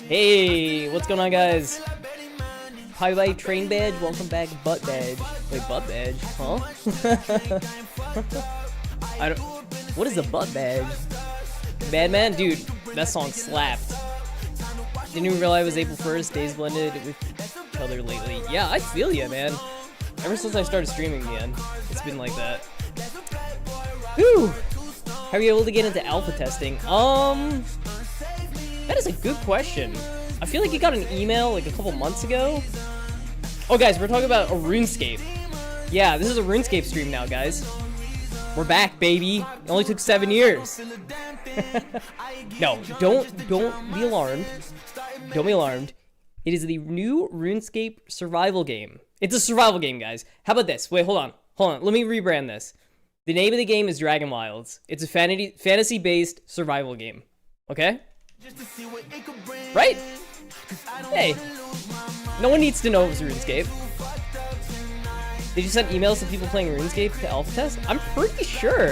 Hey, what's going on, guys? Hi, bye, train badge. Welcome back, butt badge. Wait, butt badge? Huh? I don't. What is a butt badge? Madman, dude, that song slapped. Didn't even realize it was April 1st. Days blended with each other lately. Yeah, I feel ya, man. Ever since I started streaming again, it's been like that. Whew. How are you able to get into alpha testing? That is a good question. I feel like you got an email like a couple months ago. Oh, guys, we're talking about a RuneScape. Yeah, this is a RuneScape stream now, guys. We're back, baby. It only took 7 years. No, don't be alarmed. Don't be alarmed. It is the new RuneScape survival game. It's a survival game, guys. How about this? Wait, hold on. Let me rebrand this. The name of the game is Dragonwilds. It's a fantasy-based survival game. Okay? Right? Hey. No one needs to know it was RuneScape. Did you send emails to people playing RuneScape to alpha test? I'm pretty sure.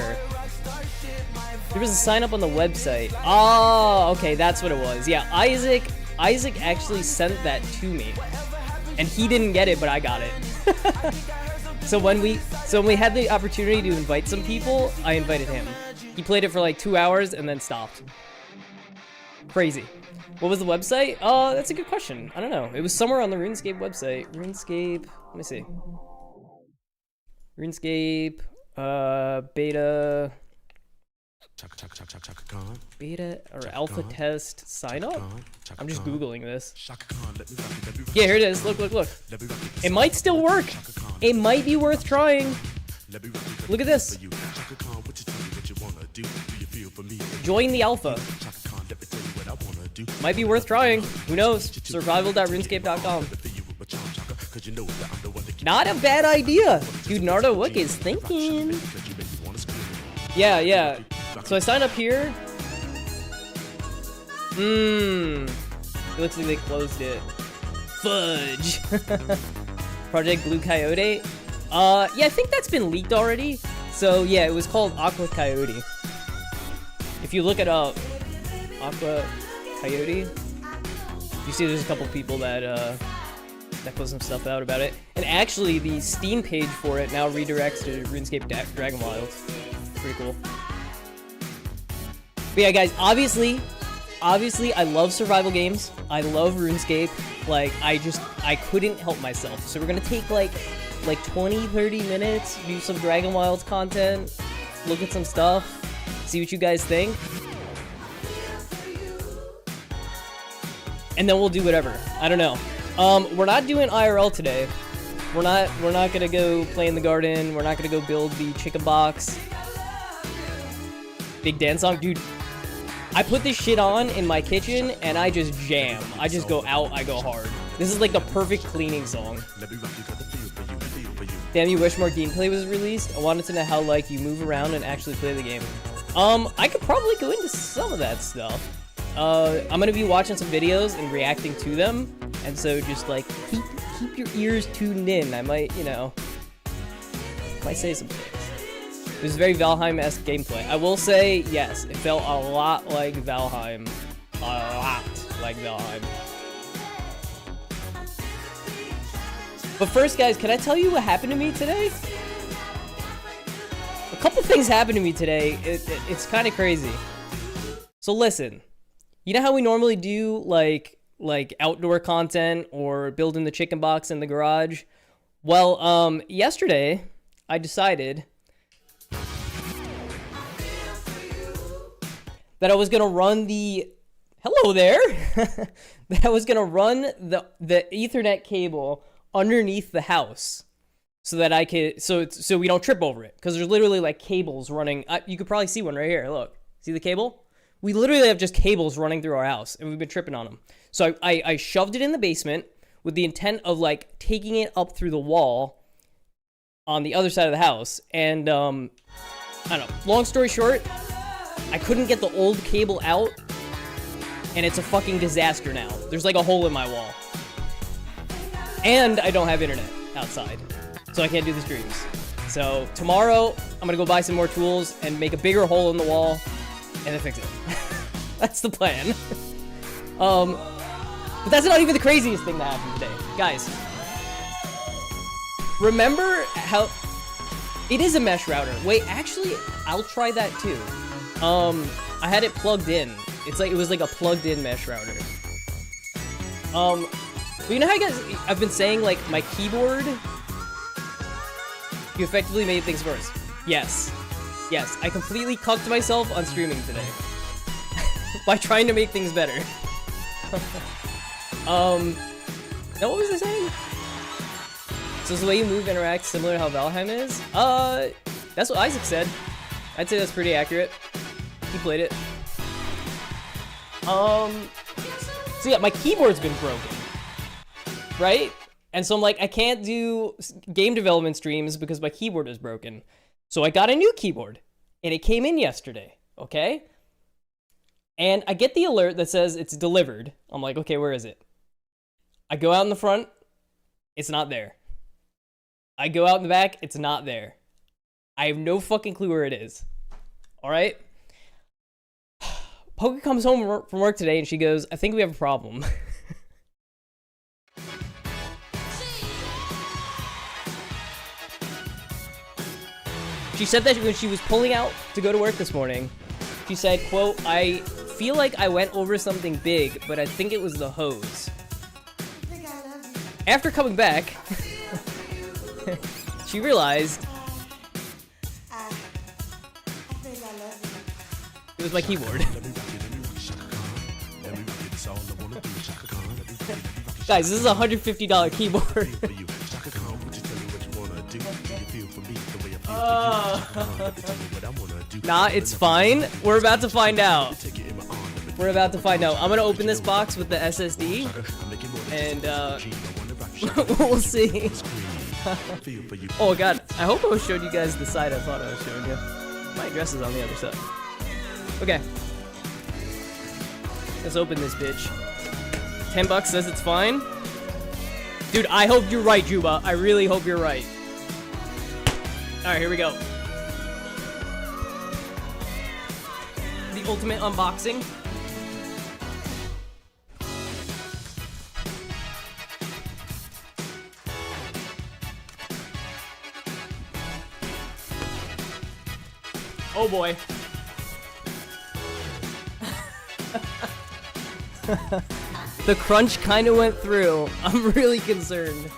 There was a sign up on the website. Oh, okay, that's what it was. Yeah, Isaac actually sent that to me. And he didn't get it, but I got it. So when we had the opportunity to invite some people, I invited him. He played it for like 2 hours and then stopped. Crazy. What was the website? That's a good question. I don't know. It was somewhere on the RuneScape website. RuneScape, let me see. RuneScape, beta or alpha test sign up? I'm just Googling this. Yeah, here it is. Look. It might still work. It might be worth trying. Look at this. Join the alpha. Might be worth trying. Who knows? Survival.runescape.com. Not a bad idea. Dude, Nardo Wook is thinking. Yeah. So I signed up here. It looks like they closed it. Fudge. Project Blue Coyote. Yeah, I think that's been leaked already. So yeah, it was called Aqua Coyote. If you look it up, Aqua Coyote, you see there's a couple people that put some stuff out about it. And actually, the Steam page for it now redirects to RuneScape Dragonwilds. Pretty cool. But yeah, guys, obviously, I love survival games. I love RuneScape. Like, I couldn't help myself. So we're gonna take like 20, 30 minutes, do some Dragonwilds content, look at some stuff, see what you guys think. And then we'll do whatever. I don't know. We're not doing IRL today. We're not gonna go play in the garden. We're not gonna go build the chicken box. Big dance song, dude. I put this shit on in my kitchen and I just jam. I just go out, I go hard. This is like the perfect cleaning song. Damn, you wish more gameplay was released? I wanted to know how, like, you move around and actually play the game. I could probably go into some of that stuff. I'm gonna be watching some videos and reacting to them. And so just, like, keep your ears tuned in. I might, you know, might say some things. It was very Valheim-esque gameplay. I will say, yes, it felt a lot like Valheim. A lot like Valheim. But first, guys, can I tell you what happened to me today? A couple things happened to me today. It's kind of crazy. So listen, you know how we normally do, like outdoor content or building the chicken box in the garage? Well, yesterday, I decided that I was gonna run the hello there. That I was gonna run the Ethernet cable underneath the house, so that I could so we don't trip over it, because there's literally like cables running. You could probably see one right here. Look, see the cable? We literally have just cables running through our house, and we've been tripping on them. So I shoved it in the basement with the intent of like taking it up through the wall on the other side of the house. And I don't know. Long story short, I couldn't get the old cable out, and it's a fucking disaster now. There's like a hole in my wall. And I don't have internet outside, so I can't do the streams. So tomorrow, I'm gonna go buy some more tools and make a bigger hole in the wall, and then fix it. That's the plan. But that's not even the craziest thing that happened today. Guys, remember how... It is a mesh router. Wait, actually, I'll try that too. I had it plugged in. It was like a plugged in mesh router. But you know how I've been saying, like, my keyboard, you effectively made things worse. Yes. Yes, I completely cucked myself on streaming today. By trying to make things better. Now what was I saying? So is the way you move interact similar to how Valheim is? That's what Isaac said. I'd say that's pretty accurate. He played it. So yeah, my keyboard's been broken. Right? And so I'm like, I can't do game development streams because my keyboard is broken. So I got a new keyboard. And it came in yesterday. Okay? And I get the alert that says it's delivered. I'm like, okay, where is it? I go out in the front. It's not there. I go out in the back. It's not there. I have no fucking clue where it is. All right? Poke comes home from work today and she goes, I think we have a problem. She said that when she was pulling out to go to work this morning, she said, quote, I feel like I went over something big, but I think it was the hose. After coming back, she realized it was my keyboard. Guys, this is a $150 keyboard. Nah, it's fine. We're about to find out. We're about to find out. I'm gonna open this box with the SSD, and we'll see. Oh god, I hope I was showing you guys the side I thought I was showing you. My address is on the other side. Okay. Let's open this bitch. $10 says it's fine. Dude, I hope you're right, Juba. I really hope you're right. Alright, here we go. The ultimate unboxing. Oh boy. The crunch kind of went through. I'm really concerned.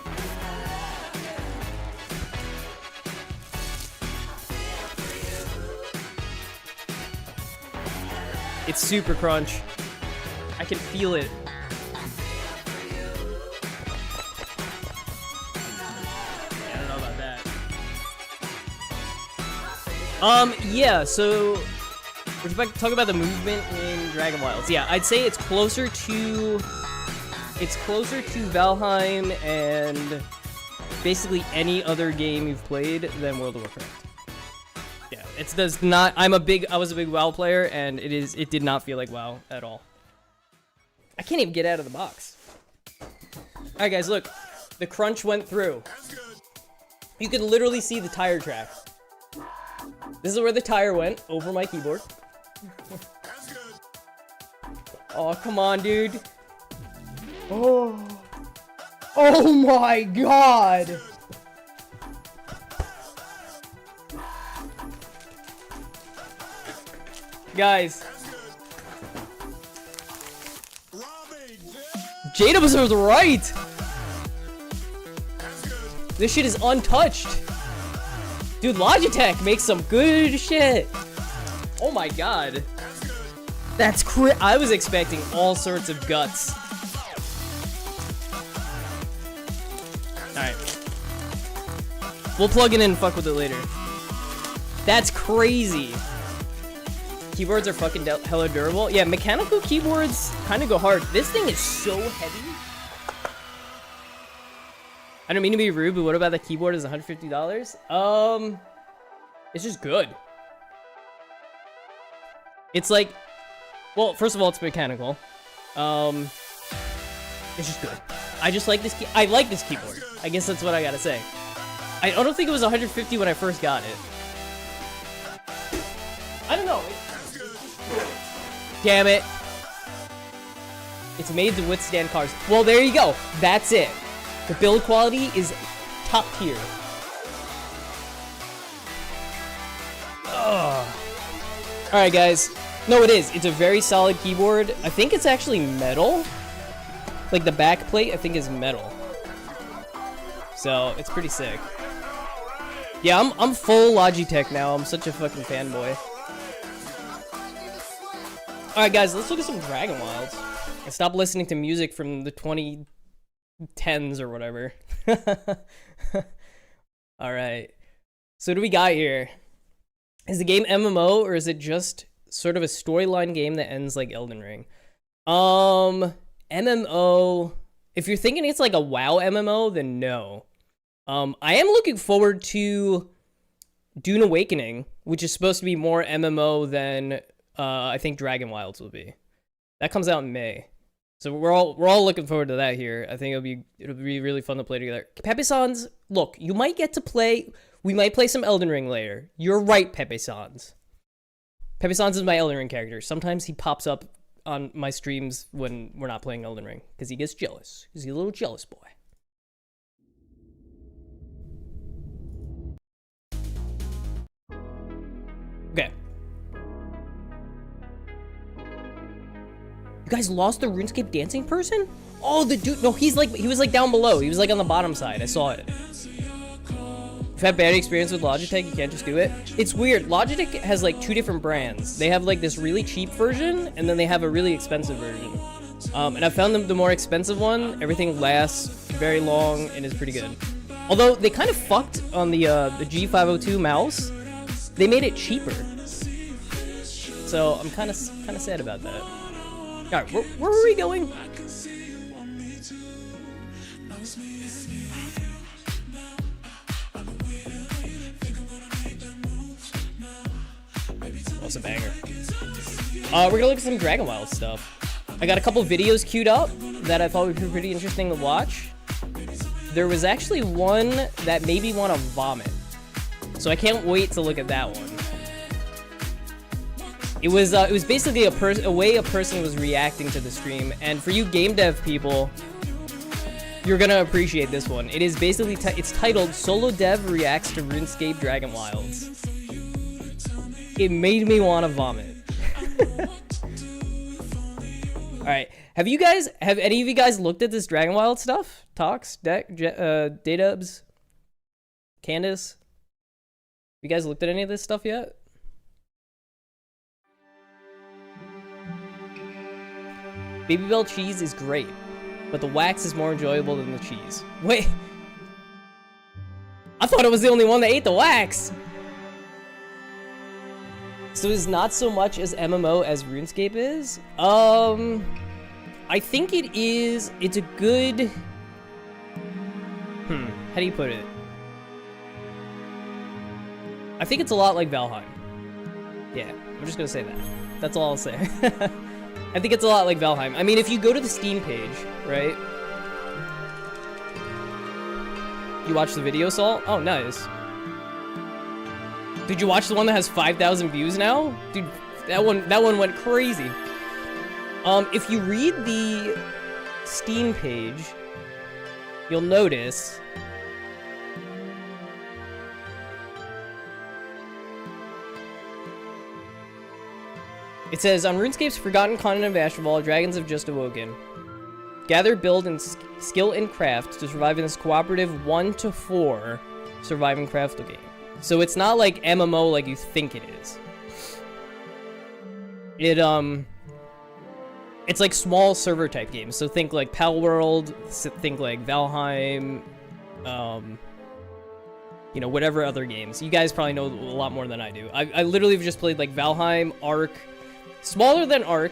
It's super crunch. I can feel it. Yeah, I don't know about that. Yeah, so we're talking about the movement in Dragonwilds. Yeah, I'd say it's closer to Valheim and basically any other game you've played than World of Warcraft. Yeah, it does not. I was a big WoW player, and it did not feel like WoW at all. I can't even get out of the box. All right, guys, look, the crunch went through. You can literally see the tire track. This is where the tire went over my keyboard. Oh, come on, dude. Oh my god. Guys, Jada was right. This shit is untouched. Dude, Logitech makes some good shit. Oh my god. That's I was expecting all sorts of guts. Alright. We'll plug it in and fuck with it later. That's crazy. Keyboards are fucking hella durable. Yeah, mechanical keyboards kind of go hard. This thing is so heavy. I don't mean to be rude, but what about the keyboard is $150? It's just good. It's like, well, first of all, it's mechanical. It's just good. I just like this I like this keyboard. I guess that's what I gotta say. I don't think it was 150 when I first got it. I don't know. Damn it. It's made to withstand cars. Well, there you go. That's it. The build quality is top tier. Ugh. Alright, guys. No, it is. It's a very solid keyboard. I think it's actually metal. Like, the back plate, I think, is metal. So, it's pretty sick. Yeah, I'm full Logitech now. I'm such a fucking fanboy. Alright, guys. Let's look at some Dragonwilds. And stop listening to music from the 2010s or whatever. Alright. So, what do we got here? Is the game MMO, or is it just sort of a storyline game that ends like Elden Ring? MMO. If you're thinking it's like a WoW MMO, then no. I am looking forward to Dune Awakening, which is supposed to be more MMO than I think Dragonwilds will be. That comes out in May. So we're all looking forward to that here. I think it'll be really fun to play together. PepeSans, look, you might get to play. We might play some Elden Ring later. You're right, PepeSans. PepeSans is my Elden Ring character. Sometimes he pops up on my streams when we're not playing Elden Ring because he gets jealous. He's a little jealous boy. Okay. You guys lost the RuneScape dancing person? Oh, the dude. No, he was like down below. He was like on the bottom side. I saw it. If you have bad experience with Logitech, you can't just do it. It's weird. Logitech has like two different brands. They have like this really cheap version, and then they have a really expensive version. And I found the more expensive one. Everything lasts very long and is pretty good. Although they kind of fucked on the G502 mouse. They made it cheaper. So I'm kind of sad about that. All right, where were we going? That's a banger. We're gonna look at some Dragonwilds stuff. I got a couple videos queued up that I thought would be pretty interesting to watch. There was actually one that made me want to vomit, so I can't wait to look at that one. It was basically a way a person was reacting to the stream, and for you game dev people, you're gonna appreciate this one. It is basically it's titled "Solo Dev Reacts to RuneScape Dragonwilds." It made me want to vomit. All right, have any of you guys looked at this Dragonwild stuff? Talks, Daydubs, Candace. You guys looked at any of this stuff yet? Babybel cheese is great, but the wax is more enjoyable than the cheese. Wait, I thought I was the only one that ate the wax. So it's not so much as MMO as RuneScape is? I think it is. It's a good... how do you put it? I think it's a lot like Valheim. Yeah, I'm just gonna say that. That's all I'll say. I think it's a lot like Valheim. I mean, if you go to the Steam page, right? You watch the video, Saul? Oh, nice. Did you watch the one that has 5,000 views now? Dude, that one went crazy. If you read the Steam page, you'll notice it says, on RuneScape's forgotten continent of Ashval, dragons have just awoken. Gather, build, and skill and craft to survive in this cooperative 1 to 4 survive and craft game. So it's not like MMO like you think it is. It's like small server type games. So think like Pal World, think like Valheim, you know, whatever other games. You guys probably know a lot more than I do. I literally have just played like Valheim, Ark, smaller than Ark.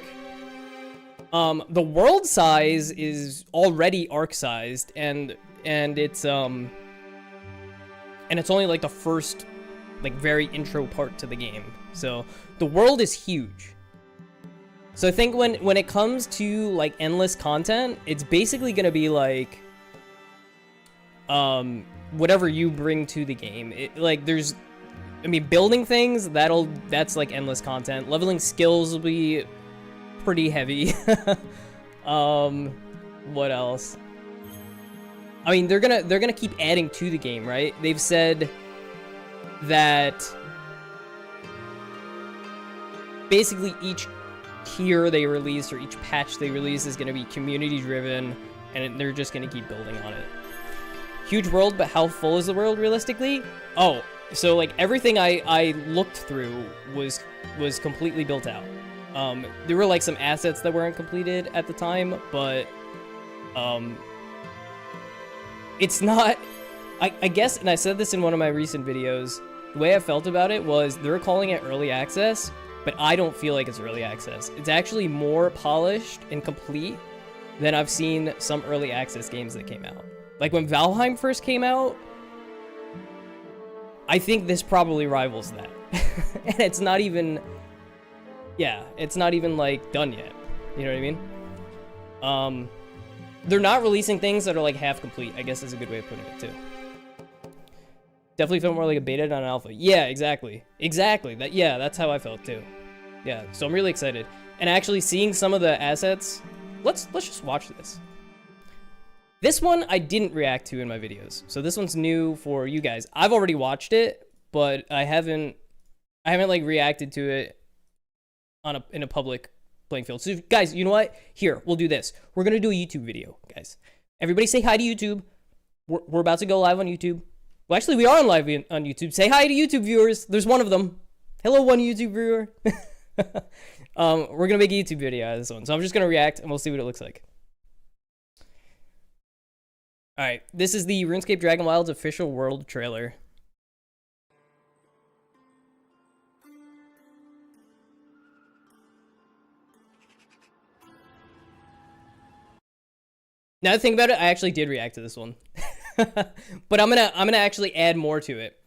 The world size is already Ark sized, and it's only like the first, like very intro part to the game. So the world is huge. So I think when it comes to like endless content, it's basically gonna be like, whatever you bring to the game. Like there's, I mean, building things, that's like endless content. Leveling skills will be pretty heavy. What else? I mean, they're gonna keep adding to the game, right? They've said that basically each tier they release or each patch they release is gonna be community driven, and they're just gonna keep building on it. Huge world, but how full is the world realistically? Oh, so like everything I looked through was completely built out. There were like some assets that weren't completed at the time, but it's not, I guess, and I said this in one of my recent videos, the way I felt about it was they're calling it early access, but I don't feel like it's early access. It's actually more polished and complete than I've seen some early access games that came out. Like when Valheim first came out, I think this probably rivals that. And it's not even, yeah, it's not even like done yet. You know what I mean? They're not releasing things that are like half complete, I guess is a good way of putting it too. Definitely felt more like a beta than an alpha. Yeah, exactly. Exactly. Yeah, that's how I felt too. Yeah, so I'm really excited. And actually seeing some of the assets, let's just watch this. This one I didn't react to in my videos. So this one's new for you guys. I've already watched it, but I haven't like reacted to it in a public playing field. So guys, you know what? Here, we'll do this. We're gonna do a YouTube video, guys. Everybody say hi to YouTube. We're about to go live on YouTube. Well, actually, we are on live on YouTube. Say hi to YouTube viewers. There's one of them. Hello, one YouTube viewer. We're gonna make a YouTube video out of this one. So I'm just gonna react and we'll see what it looks like. All right, this is the RuneScape Dragonwilds official world trailer. Now that I think about it, I actually did react to this one. But I'm gonna actually add more to it.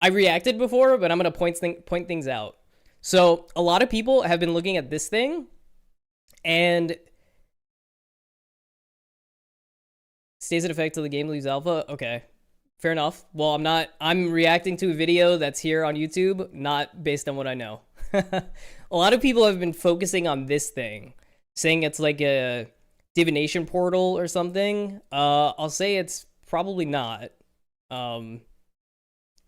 I reacted before, but I'm gonna point things out. So a lot of people have been looking at this thing, and stays in effect till the game leaves alpha. Okay, fair enough. Well, I'm reacting to a video that's here on YouTube, not based on what I know. A lot of people have been focusing on this thing, saying it's like a divination portal or something. I'll say it's probably not. And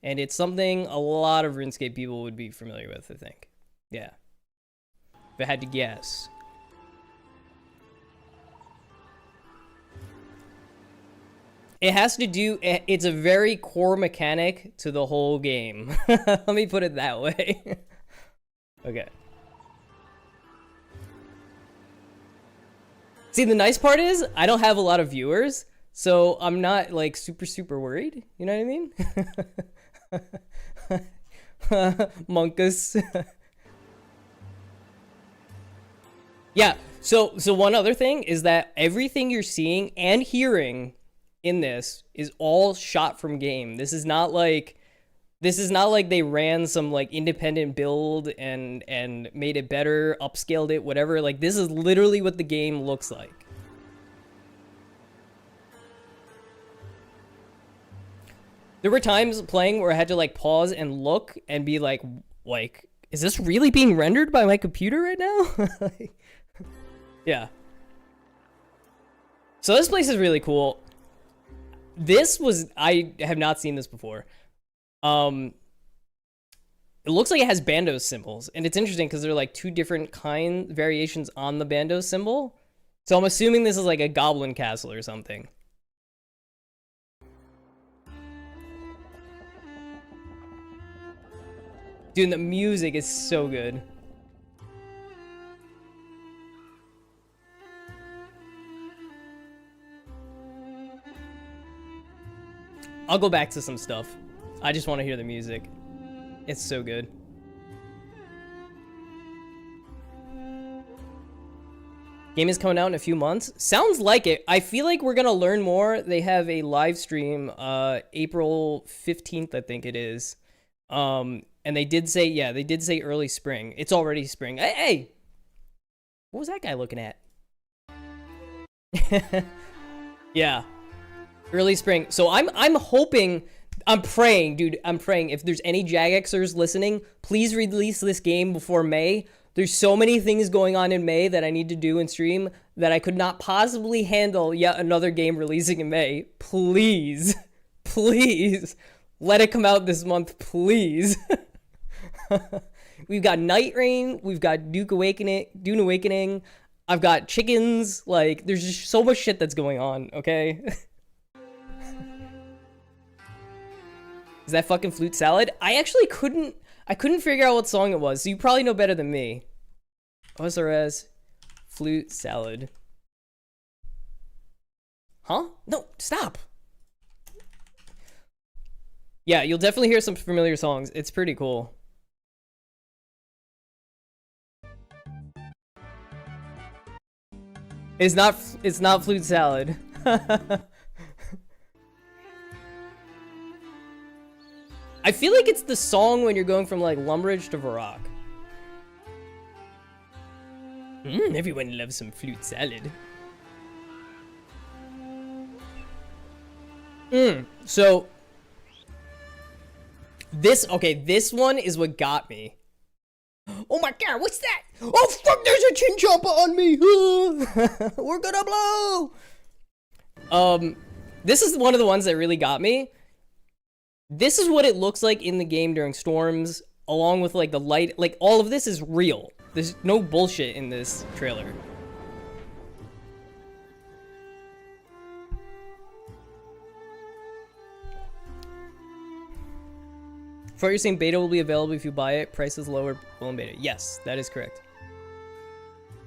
it's something a lot of RuneScape people would be familiar with, I think. Yeah. If I had to guess. It has to do, it's a very core mechanic to the whole game. Let me put it that way. Okay. See, the nice part is, I don't have a lot of viewers, so I'm not, like, super worried. You know what I mean? Monkus. Yeah, so one other thing is that everything you're seeing and hearing in this is all shot from game. This is not like they ran some like independent build and made it better, upscaled it, whatever. Like this is literally what the game looks like. There were times playing where I had to like pause and look and be like, is this really being rendered by my computer right now? Yeah. So this place is really cool. I have not seen this before. It looks like it has Bandos symbols, and it's interesting because they're like two different variations on the Bandos symbol. So I'm assuming this is like a goblin castle or something. Dude, the music is so good. I'll go back to some stuff. I just want to hear the music. It's so good. Game is coming out in a few months. Sounds like it. I feel like we're gonna learn more. They have a live stream, April 15th, I think it is. And they did say, yeah, they did say early spring. It's already spring. Hey! What was that guy looking at? Yeah. Early spring. So I'm hoping, I'm praying, dude. I'm praying. If there's any Jagexers listening, please release this game before May. There's so many things going on in May that I need to do and stream that I could not possibly handle yet another game releasing in May. Please, please, let it come out this month, please. We've got Night Rain. We've got Dune Awakening. I've got chickens. Like, there's just so much shit that's going on, okay? Is that fucking Flute Salad? I actually couldn't figure out what song it was, so you probably know better than me. OSRS Flute Salad. Huh? No, stop. Yeah, you'll definitely hear some familiar songs. It's pretty cool. It's not Flute Salad. I feel like it's the song when you're going from like Lumbridge to Varrock. Everyone loves some Flute Salad. So this one is what got me. Oh my god, what's that? Oh fuck, there's a chin chomper on me. We're gonna blow. This is one of the ones that really got me. This is what it looks like in the game during storms, along with like the light. Like all of this is real. There's no bullshit in this trailer. For you're saying beta will be available if you buy it. Price is lower in beta. Yes, that is correct.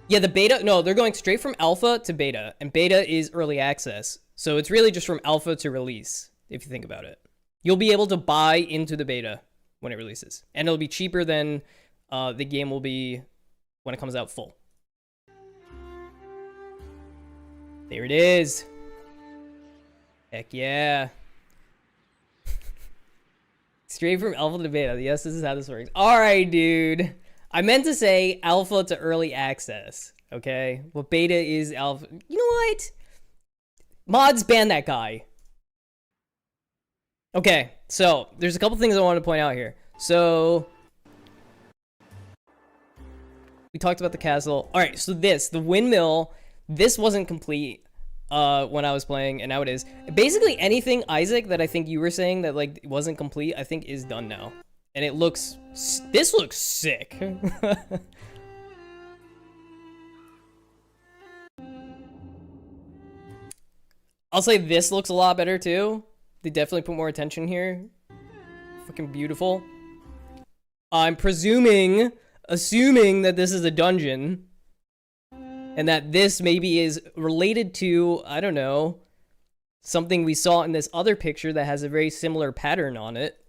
Yeah, the beta, no, they're going straight from alpha to beta, and beta is early access. So it's really just from alpha to release, if you think about it. You'll be able to buy into the beta when it releases, and it'll be cheaper than the game will be when it comes out full. There it is. Heck yeah. Straight from alpha to beta. Yes, this is how this works. All right, dude. I meant to say alpha to early access, okay? Well, beta is alpha. You know what? Mods, ban that guy. Okay, so there's a couple things I want to point out here. So we talked about the castle. All right, so the windmill, this wasn't complete when I was playing, and now it is. Basically anything, Isaac, that I think you were saying that like wasn't complete, I think is done now. And it looks, this looks sick. I'll say this looks a lot better too. They definitely put more attention here. Fucking beautiful. I'm assuming that this is a dungeon. And that this maybe is related to, I don't know, something we saw in this other picture that has a very similar pattern on it.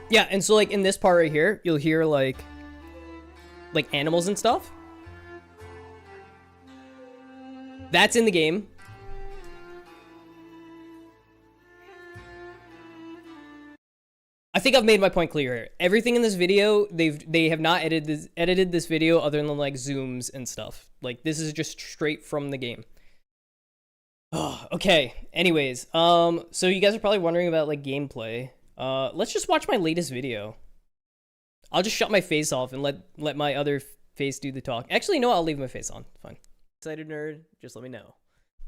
Yeah, and so like in this part right here, you'll hear like animals and stuff. That's in the game. I think I've made my point clear here. Everything in this video, they have not edited this video other than like zooms and stuff. Like this is just straight from the game. Oh, okay. Anyways, so you guys are probably wondering about like gameplay. Let's just watch my latest video. I'll just shut my face off and let my other face do the talk. Actually, no, I'll leave my face on. Fine. Excited nerd, just let me know.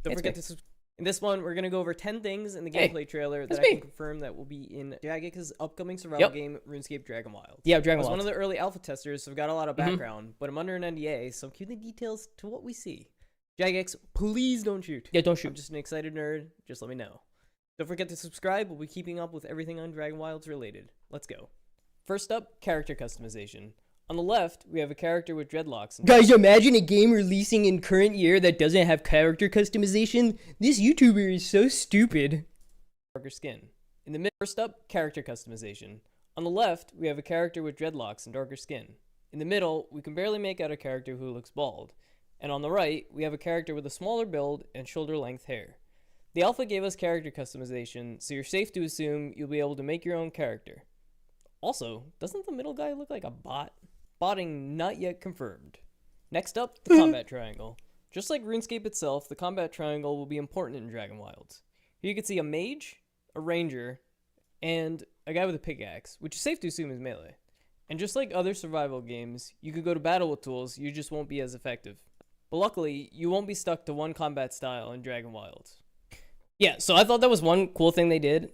Don't forget to subscribe. In this one, we're gonna go over 10 things in the gameplay trailer that I can confirm that will be in Jagex's upcoming survival game, RuneScape Dragonwilds. Yeah, Dragonwilds. I was one of the early alpha testers, so I've got a lot of background, but I'm under an NDA, so I'm keeping the details to what we see. Jagex, please don't shoot. Yeah, don't shoot. I'm just an excited nerd, just let me know. Don't forget to subscribe, we'll be keeping up with everything on Dragonwilds related. Let's go. First up, character customization. On the left, we have a character with dreadlocks. Guys, imagine a game releasing in current year that doesn't have character customization. This YouTuber is so stupid. Darker skin. In the middle, first up, character customization. On the left, we have a character with dreadlocks and darker skin. In the middle, we can barely make out a character who looks bald. And on the right, we have a character with a smaller build and shoulder-length hair. The alpha gave us character customization, so you're safe to assume you'll be able to make your own character. Also, doesn't the middle guy look like a bot? Botting not yet confirmed. Next up, the combat triangle. Just like RuneScape itself, the combat triangle will be important in Dragonwilds. Here you can see a mage, a ranger, and a guy with a pickaxe, which is safe to assume is melee. And just like other survival games, you could go to battle with tools, you just won't be as effective. But luckily, you won't be stuck to one combat style in Dragonwilds. Yeah, so I thought that was one cool thing they did,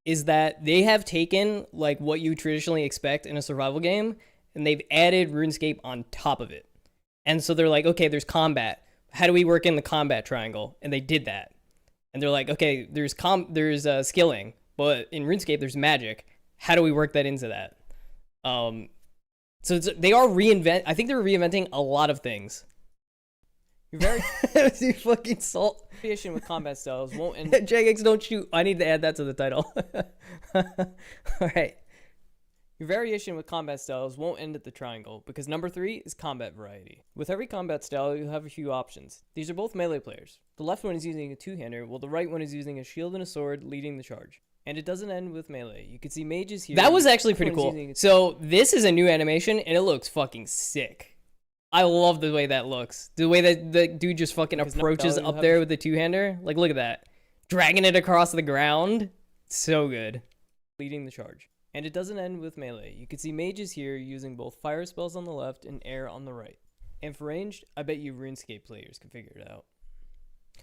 is that they have taken like what you traditionally expect in a survival game, and they've added RuneScape on top of it. And so they're like, okay, there's combat. How do we work in the combat triangle? And they did that. And they're like, okay, there's skilling, but in RuneScape there's magic. How do we work that into that? So they are I think they're reinventing a lot of things. You're very you fucking salt. Variation with combat styles won't end. Jagex, don't shoot. I need to add that to the title. All right. Your variation with combat styles won't end at the triangle, because number 3 is combat variety. With every combat style, you'll have a few options. These are both melee players. The left one is using a two-hander, while the right one is using a shield and a sword, leading the charge. And it doesn't end with melee. You can see mages here. That was actually pretty cool. So this is a new animation, and it looks fucking sick. I love the way that looks. The way that the dude just fucking approaches up there with the two-hander. Like, look at that. Dragging it across the ground. So good. Leading the charge. And it doesn't end with melee. You can see mages here using both fire spells on the left and air on the right. And for ranged, I bet you RuneScape players can figure it out.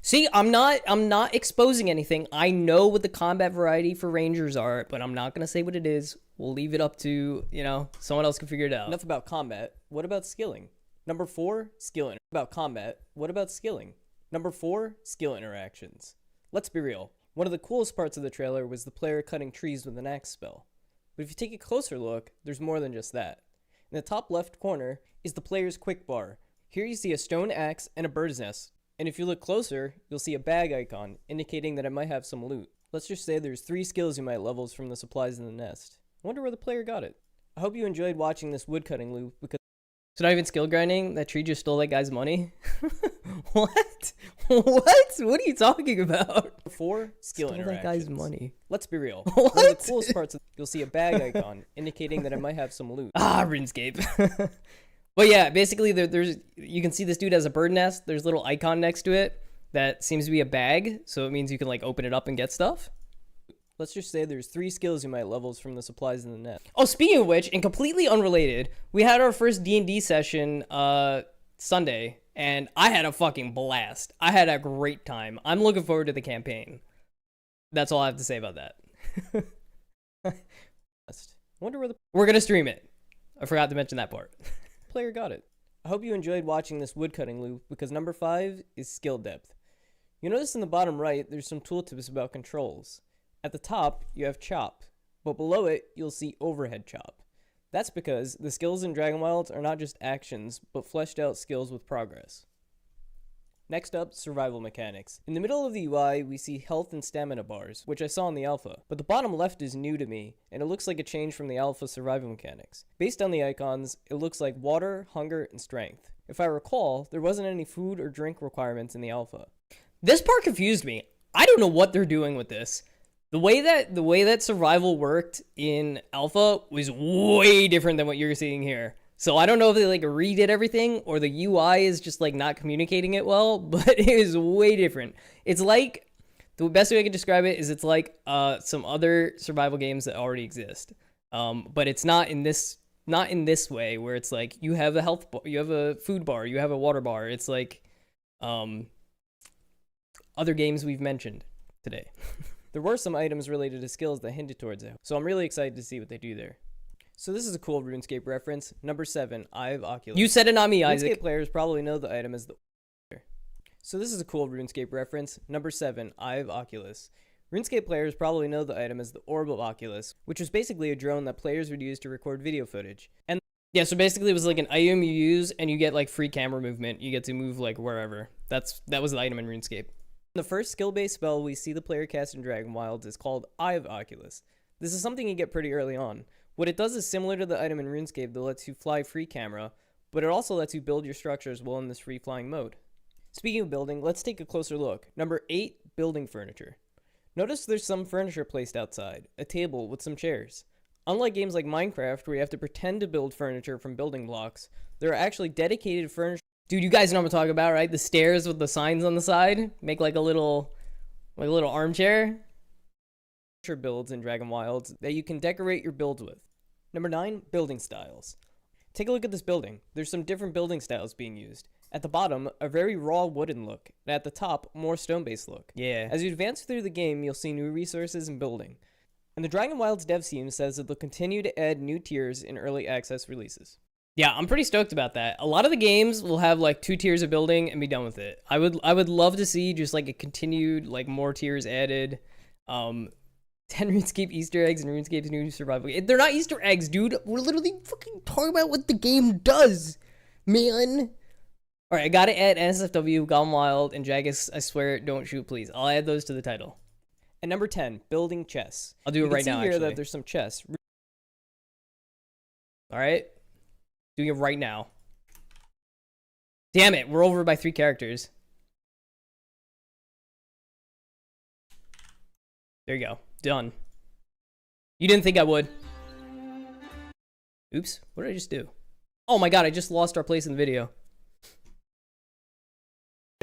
See, I'm not exposing anything. I know what the combat variety for rangers are, but I'm not going to say what it is. We'll leave it up to, someone else can figure it out. Enough about combat. What about skilling? Number 4, skill about combat. What about skilling? Number 4, skill interactions. Let's be real. One of the coolest parts of the trailer was the player cutting trees with an axe spell. But if you take a closer look, there's more than just that. In the top left corner is the player's quick bar. Here you see a stone axe and a bird's nest. And if you look closer, you'll see a bag icon, indicating that it might have some loot. Let's just say there's 3 skills you might levels from the supplies in the nest. I wonder where the player got it. I hope you enjoyed watching this woodcutting loop, because so not even skill grinding? That tree just stole that guy's money? What? What? What are you talking about? 4, skill interactions. That guy's money. Let's be real. What? One of the coolest parts you'll see a bag icon, indicating that it might have some loot. RuneScape. But yeah, basically there's you can see this dude has a bird nest. There's a little icon next to it that seems to be a bag, so it means you can like open it up and get stuff. Let's just say there's 3 skills you might levels from the supplies in the net. Oh, speaking of which, and completely unrelated, we had our first D&D session Sunday, and I had a fucking blast. I had a great time. I'm looking forward to the campaign. That's all I have to say about that. Wonder where we're gonna stream it. I forgot to mention that part. Player got it. I hope you enjoyed watching this woodcutting loop, because number 5 is skill depth. You notice in the bottom right, there's some tooltips about controls. At the top, you have chop, but below it, you'll see overhead chop. That's because the skills in Dragonwilds are not just actions, but fleshed out skills with progress. Next up, survival mechanics. In the middle of the UI, we see health and stamina bars, which I saw in the alpha, but the bottom left is new to me, and it looks like a change from the alpha survival mechanics. Based on the icons, it looks like water, hunger, and strength. If I recall, there wasn't any food or drink requirements in the alpha. This part confused me. I don't know what they're doing with this. The way that survival worked in alpha was way different than what you're seeing here. So I don't know if they like redid everything or the UI is just like not communicating it well, but it is way different. It's like, the best way I can describe it is it's like some other survival games that already exist. But it's not in this way where it's like you have a health bar, you have a food bar, you have a water bar. It's like other games we've mentioned today. There were some items related to skills that hinted towards it, so I'm really excited to see what they do there. So this is a cool RuneScape reference. Number 7, Eye of Oculus. You said it, not me, Isaac. RuneScape players probably know the item as the... So this is a cool RuneScape reference. Number 7, Eye of Oculus. RuneScape players probably know the item as the Orb of Oculus, which was basically a drone that players would use to record video footage. And yeah, so basically it was like an item you use and you get like free camera movement. You get to move like wherever. That was the item in RuneScape. The first skill-based spell we see the player cast in Dragonwilds is called Eye of Oculus. This is something you get pretty early on. What it does is similar to the item in RuneScape that lets you fly free camera, but it also lets you build your structures while in this free flying mode. Speaking of building, let's take a closer look. Number 8, building furniture. Notice there's some furniture placed outside, a table with some chairs. Unlike games like Minecraft, where you have to pretend to build furniture from building blocks, there are actually dedicated furniture. Dude, you guys know what I'm talking about, right? The stairs with the signs on the side make like a little armchair. Builds in Dragonwilds that you can decorate your builds with. Number 9, building styles. Take a look at this building. There's some different building styles being used. At the bottom, a very raw wooden look, and at the top, more stone-based look. Yeah. As you advance through the game, you'll see new resources and building. And the Dragonwilds dev team says that they'll continue to add new tiers in early access releases. Yeah, I'm pretty stoked about that. A lot of the games will have like 2 tiers of building and be done with it. I would love to see just like a continued, like more tiers added. 10 RuneScape Easter eggs and RuneScape's new survival game. They're not Easter eggs, dude. We're literally fucking talking about what the game does, man. All right, I gotta add NSFW, Gone Wild, and Jagex. I swear, don't shoot, please. I'll add those to the title. And number 10, building chests. I'll do it right now. You can see here that there's some chests. All right, doing it right now. Damn it, we're over by 3 characters. There you go. Done. You didn't think I would. Oops, what did I just do? Oh my god, I just lost our place in the video.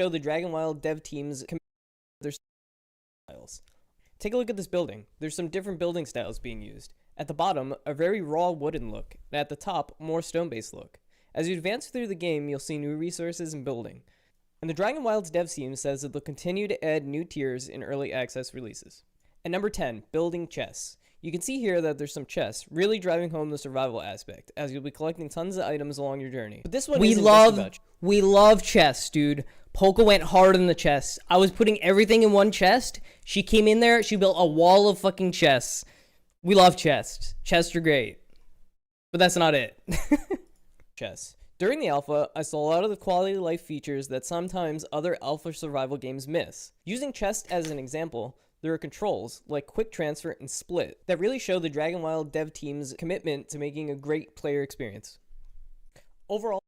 Show the Dragonwild dev teams their styles. Take a look at this building. There's some different building styles being used. At the bottom, a very raw wooden look, and at the top, more stone-based look. As you advance through the game, you'll see new resources and building. And the Dragonwilds dev team says that they'll continue to add new tiers in early access releases. And number 10, building chests. You can see here that there's some chests, really driving home the survival aspect, as you'll be collecting tons of items along your journey. But this one we love chests, dude. Polka went hard in the chests. I was putting everything in one chest. She came in there, she built a wall of fucking chests. We love chests. Chests are great. But that's not it. Chests. During the alpha, I saw a lot of the quality of life features that sometimes other alpha survival games miss. Using chests as an example, there are controls, like quick transfer and split, that really show the Dragonwild dev team's commitment to making a great player experience. Overall,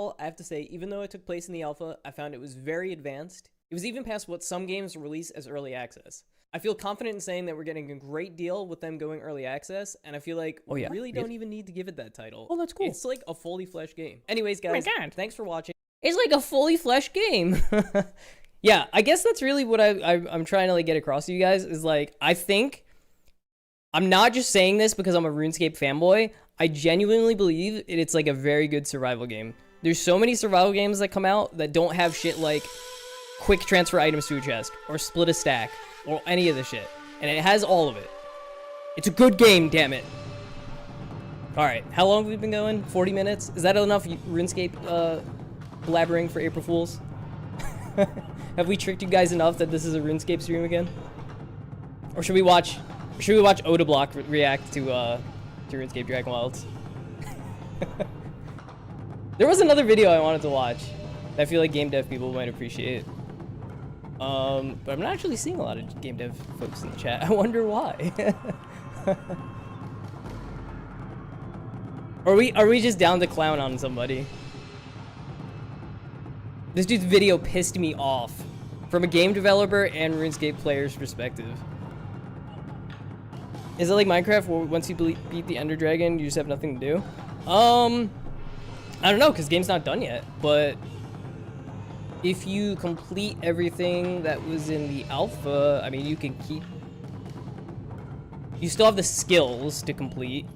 I have to say, even though it took place in the alpha, I found it was very advanced. It was even past what some games release as early access. I feel confident in saying that we're getting a great deal with them going early access, and I feel like we really don't even need to give it that title. Oh, that's cool. It's like a fully fleshed game. Anyways, guys, thanks for watching. It's like a fully fleshed game. Yeah, I guess that's really what I'm trying to like get across to you guys is like, I think I'm not just saying this because I'm a RuneScape fanboy. I genuinely believe it's like a very good survival game. There's so many survival games that come out that don't have shit like quick transfer items to a chest or split a stack or any of the shit. And it has all of it. It's a good game, damn it. All right, how long have we been going? 40 minutes? Is that enough RuneScape blabbering for April Fools? Have we tricked you guys enough that this is a RuneScape stream again? Or should we watch Odablock react to RuneScape Dragonwilds? There was another video I wanted to watch that I feel like game dev people might appreciate. But I'm not actually seeing a lot of game dev folks in the chat. I wonder why. Are we just down to clown on somebody? This dude's video pissed me off from a game developer and RuneScape player's perspective. Is it like Minecraft where once you beat the Ender Dragon, you just have nothing to do? I don't know, because game's not done yet, but if you complete everything that was in the alpha, I mean, you can keep... You still have the skills to complete.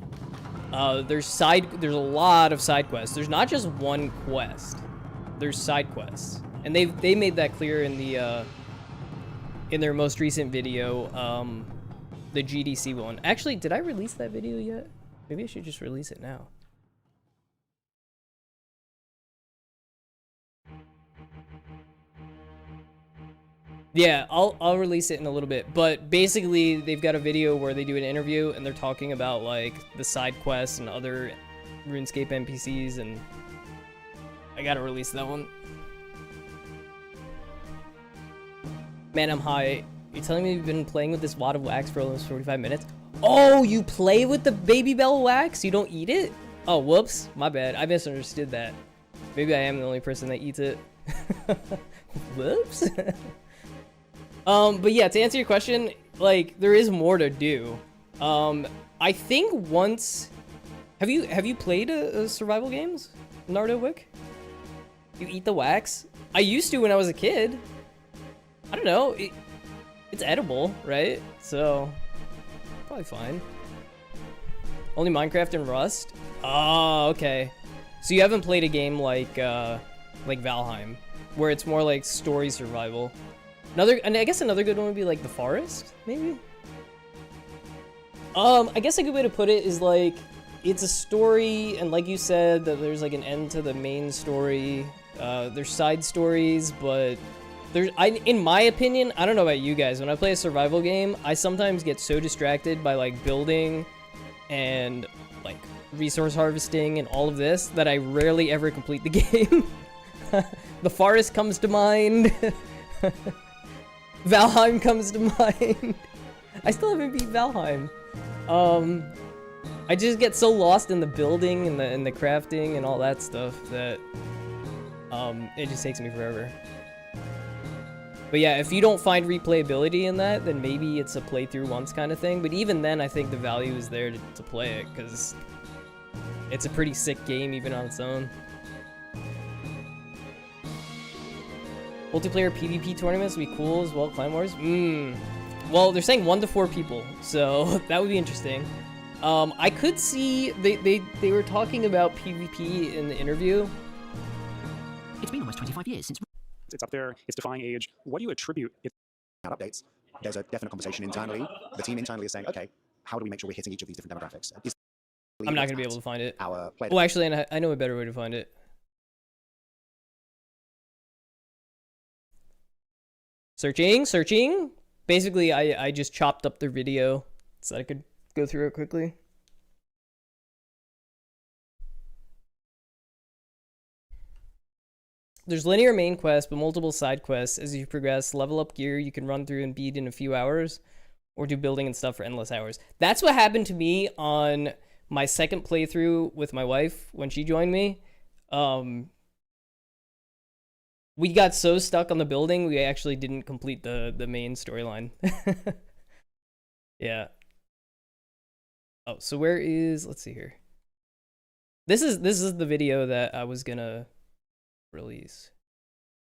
There's a lot of side quests. There's not just one quest. There's side quests, and they made that clear in the in their most recent video, the GDC one. Actually, did I release that video yet? Maybe I should just release it now. Yeah, I'll release it in a little bit, but basically they've got a video where they do an interview and they're talking about like the side quests and other RuneScape NPCs, and I gotta release that one. Man, I'm high. You're telling me you've been playing with this wad of wax for almost 45 minutes? Oh, you play with the baby bell wax? You don't eat it? Oh, whoops. My bad. I misunderstood that. Maybe I am the only person that eats it. Whoops. But yeah, to answer your question, like, there is more to do. I think once... Have you played survival games? Naruto Wick? You eat the wax? I used to when I was a kid. I don't know. It's edible, right? So, probably fine. Only Minecraft and Rust? Oh, okay. So you haven't played a game like Valheim, where it's more like story survival. And I guess another good one would be like The Forest, maybe? I guess a good way to put it is like, it's a story, and like you said, that there's like an end to the main story. There's side stories, but in my opinion, I don't know about you guys, when I play a survival game, I sometimes get so distracted by like building and like resource harvesting and all of this that I rarely ever complete the game. The Forest comes to mind. Valheim comes to mind. I still haven't beat Valheim. I just get so lost in the building and the crafting and all that stuff that it just takes me forever. But yeah, if you don't find replayability in that, then maybe it's a playthrough once kind of thing. But even then, I think the value is there to play it, because it's a pretty sick game even on its own. Multiplayer PvP tournaments would be cool as well, Clan Wars? Well, they're saying 1 to 4 people, so that would be interesting. I could see, they were talking about PvP in the interview. It's been almost 25 years since... It's up there, it's defying age. What do you attribute it? Updates. There's a definite conversation internally. The team internally is saying, okay, how do we make sure we're hitting each of these different demographics? I'm not going to be able to find it. Our player... Oh, actually, I know a better way to find it. Searching. Basically, I just chopped up their video so I could go through it quickly. There's linear main quests, but multiple side quests. As you progress, level up gear you can run through and beat in a few hours, or do building and stuff for endless hours. That's what happened to me on my second playthrough with my wife when she joined me. We got so stuck on the building, we actually didn't complete the main storyline. Yeah. Oh, so where is... Let's see here. This is the video that I was gonna release,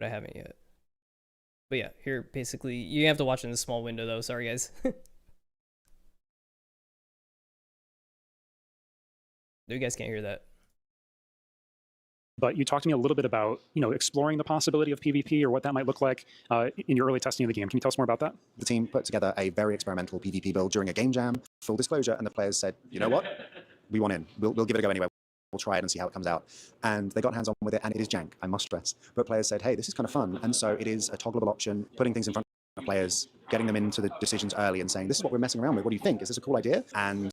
but I haven't yet. But yeah, here, basically, you have to watch in this small window, though. Sorry, guys. You guys can't hear that. But you talked to me a little bit about, exploring the possibility of PvP or what that might look like in your early testing of the game. Can you tell us more about that? The team put together a very experimental PvP build during a game jam, full disclosure, and the players said, you know what? We want in. We'll give it a go anyway. We'll try it and see how it comes out. And they got hands-on with it, and it is jank, I must stress. But players said, hey, this is kind of fun. And so it is a toggleable option, putting things in front of players, getting them into the decisions early and saying, this is what we're messing around with. What do you think? Is this a cool idea? And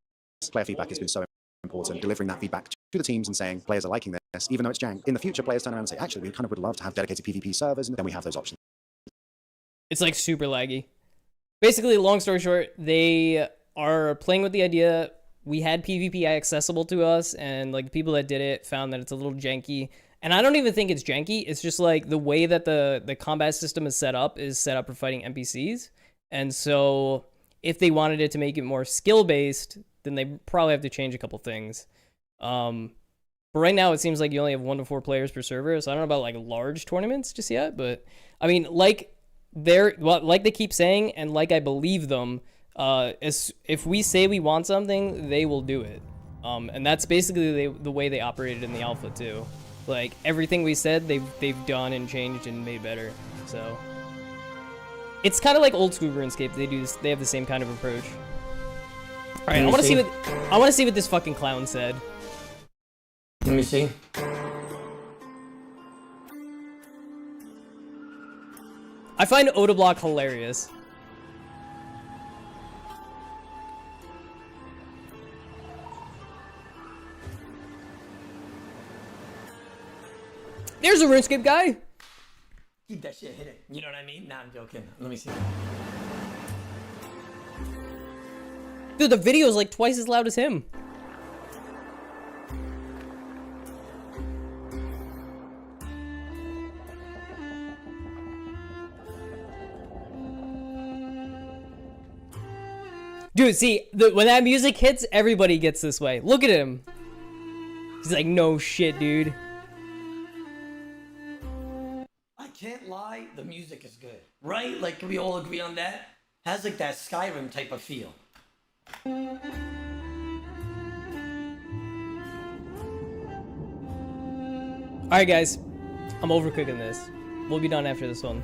player feedback has been so important, delivering that feedback to the teams and saying, players are liking this, even though it's jank. In the future, players turn around and say, actually, we kind of would love to have dedicated PvP servers, and then we have those options. It's like super laggy. Basically, long story short, they are playing with the idea. We had PvP accessible to us, and like the people that did it found that it's a little janky. And I don't even think it's janky. It's just like the way that the combat system is set up for fighting NPCs. And so if they wanted it to make it more skill-based, then they probably have to change a couple things. But right now, it seems like you only have 1 to 4 players per server. So I don't know about like large tournaments just yet. But I mean, like they keep saying, and like I believe them, if we say we want something, they will do it. And that's basically the way they operated in the alpha too. Like everything we said, they've done and changed and made better. So it's kind of like old school RuneScape. They have the same kind of approach. All right, I want to see what this fucking clown said. Let me see. I find Odablock hilarious. There's a RuneScape guy. Keep that shit, hit it. You know what I mean? Nah, I'm joking. Let me see. Dude, the video is like twice as loud as him. Dude, see, when that music hits, everybody gets this way. Look at him. He's like, no shit, dude. I can't lie, the music is good. Right? Like, can we all agree on that? Has like that Skyrim type of feel. Alright, guys. I'm overcooking this. We'll be done after this one.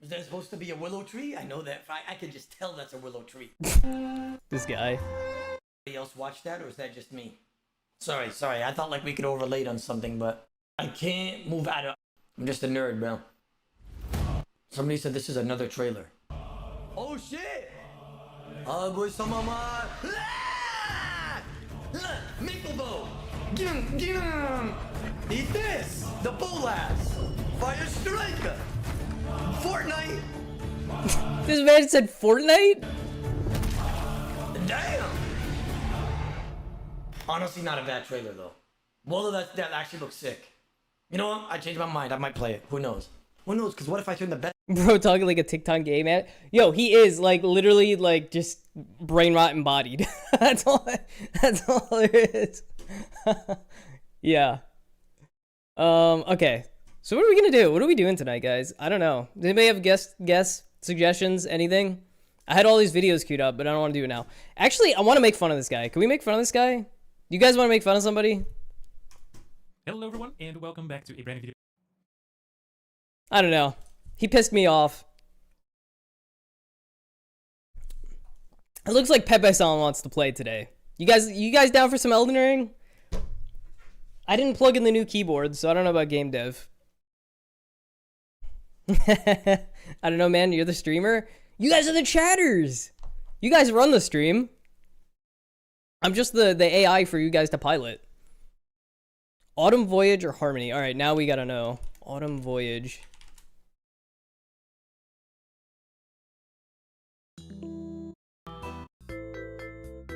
Is there supposed to be a willow tree? I know that. I can just tell that's a willow tree. This guy. Anybody else watch that, or is that just me? Sorry. I thought like we could overlate on something, but I can't move out of. I'm just a nerd, bro. Somebody said this is another trailer. Oh shit! Boy, some of my. Maple bow! Eat this! The Bolas! Fire Striker! Fortnite! This man said Fortnite? Damn! Honestly, not a bad trailer though. Well, that actually looks sick. You know what? I changed my mind. I might play it. Who knows? Who knows? Because what if I turn the bet? Bro, talking like a TikTok game ad. Yo, he is like literally like just brain rot embodied. That's all it is. Yeah. Okay. So what are we gonna do? What are we doing tonight, guys? I don't know. Does anybody have guess suggestions, anything? I had all these videos queued up, but I don't want to do it now. Actually, I want to make fun of this guy. Can we make fun of this guy? You guys want to make fun of somebody? Hello everyone, and welcome back to a brand new video. I don't know. He pissed me off. It looks like PepeSans wants to play today. You guys down for some Elden Ring? I didn't plug in the new keyboard, so I don't know about game dev. I don't know, man. You're the streamer. You guys are the chatters. You guys run the stream. I'm just the AI for you guys to pilot. Autumn Voyage or Harmony? All right, now we gotta know. Autumn Voyage.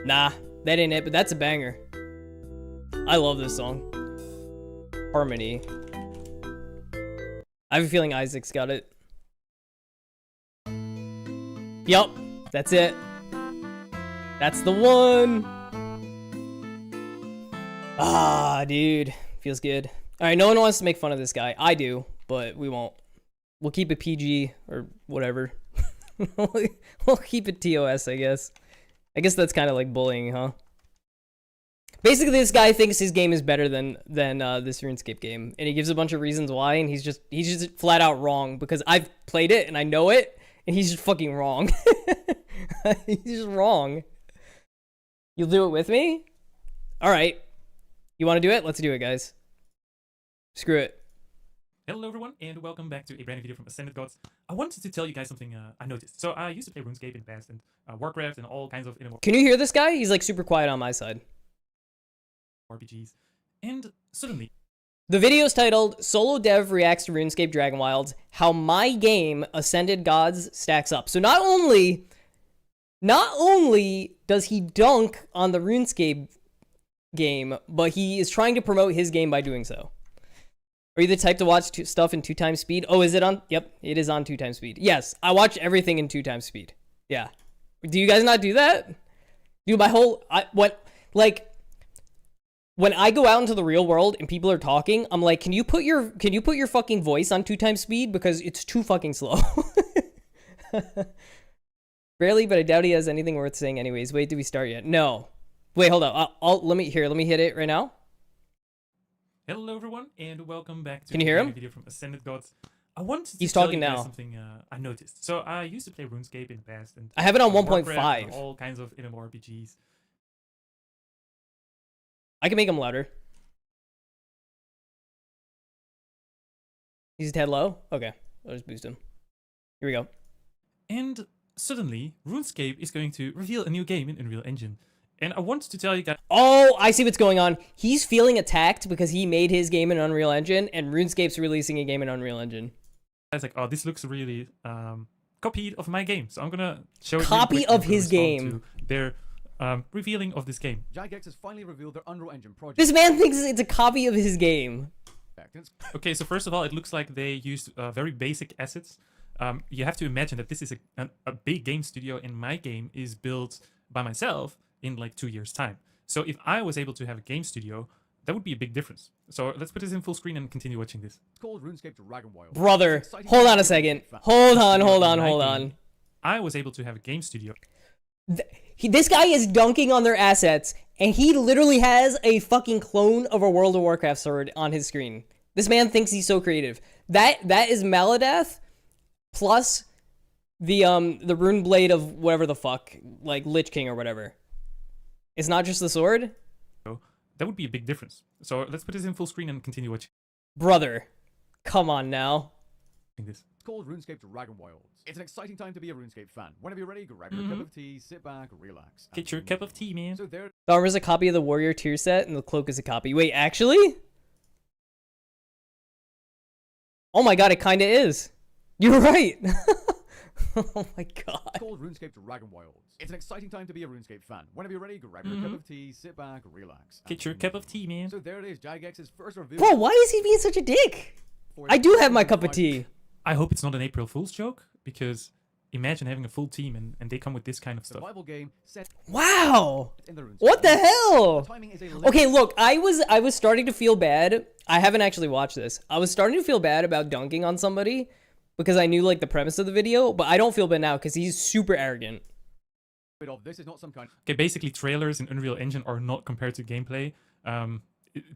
Nah, that ain't it, but that's a banger. I love this song. Harmony. I have a feeling Isaac's got it. Yup, that's it. That's the one. Ah, dude. Feels good. Alright, no one wants to make fun of this guy. I do, but we won't. We'll keep it PG or whatever. We'll keep it TOS, I guess. I guess that's kind of like bullying, huh? Basically, this guy thinks his game is better than this RuneScape game, and he gives a bunch of reasons why, and he's just flat out wrong because I've played it and I know it, and he's just fucking wrong. He's just wrong. You'll do it with me? All right. You want to do it? Let's do it, guys. Screw it. Hello everyone, and welcome back to a brand new video from Ascended Gods. I wanted to tell you guys something I noticed. So I used to play RuneScape in the past, and Warcraft, and all kinds of Can you hear this guy? He's like super quiet on my side. RPGs, and suddenly the video's titled Solo Dev Reacts to RuneScape Dragonwilds, How My Game Ascended Gods Stacks Up. So not only does he dunk on the RuneScape game, but he is trying to promote his game by doing so. Are you the type to watch stuff in 2x speed? Oh, is it on? Yep, it is on 2x speed. Yes, I watch everything in 2x speed. Yeah. Do you guys not do that? Dude, my whole when I go out into the real world and people are talking, I'm like, can you put your fucking voice on 2x speed because it's too fucking slow. Barely, but I doubt he has anything worth saying anyways. Wait, did we start yet? No. Wait, hold up. Let me hit it right now. hello everyone, and welcome back to Can you hear a him? video from Ascended Gods. I wanted to He's tell talking you guys now. something I noticed. So I used to play RuneScape in the past, and I have it on Warcraft 1.5. and all kinds of MMORPGs. I can make him louder. He's a tad low? Okay. I'll just boost him. Here we go. And suddenly, RuneScape is going to reveal a new game in Unreal Engine. And I wanted to tell you guys... Oh, I see what's going on. He's feeling attacked because he made his game in Unreal Engine, and RuneScape's releasing a game in Unreal Engine. It's like, oh, this looks really copied of my game. So I'm gonna show it Copy really quick of and his respond game. to their revealing of this game. Jagex has finally revealed their Unreal Engine project. This man thinks it's a copy of his game. Okay, so first of all, it looks like they used very basic assets. You have to imagine that this is a big game studio, and my game is built by myself in like 2 years' time. So if I was able to have a game studio, that would be a big difference. So let's put this in full screen and continue watching this. It's called RuneScape Dragonwilds. Brother, hold on a second. Hold on. I was able to have a game studio. This guy is dunking on their assets, and he literally has a fucking clone of a World of Warcraft sword on his screen. This man thinks he's so creative. That is Maladath plus the rune blade of whatever the fuck, like Lich King or whatever. It's not just the sword? That would be a big difference. So let's put this in full screen and continue watching Brother, come on now. this. It's called RuneScape Dragonwilds. It's an exciting time to be a RuneScape fan. Whenever you're ready, grab your cup of tea, sit back, relax. Get your cup of tea, man. So there The armor's a copy of the warrior tier set, and the cloak is a copy. Wait, actually? Oh my god, it kinda is. You're right. Oh my god. It's called RuneScape Dragonwilds. It's an exciting time to be a RuneScape fan. Whenever you're ready, grab your cup of tea, sit back, relax. Get your cup of tea, man. So there it is, Jagex's first reveal. Bro, why is he being such a dick? I do have my cup of tea. I hope it's not an April Fool's joke, because imagine having a full team and they come with this kind of stuff. Survival game set Wow. in the RuneScape. What the hell? The timing is a Okay, look, I was starting to feel bad. I haven't actually watched this. I was starting to feel bad about dunking on somebody because I knew like the premise of the video, but I don't feel bad now because he's super arrogant. of this is not some kind Okay, basically trailers in Unreal Engine are not compared to gameplay.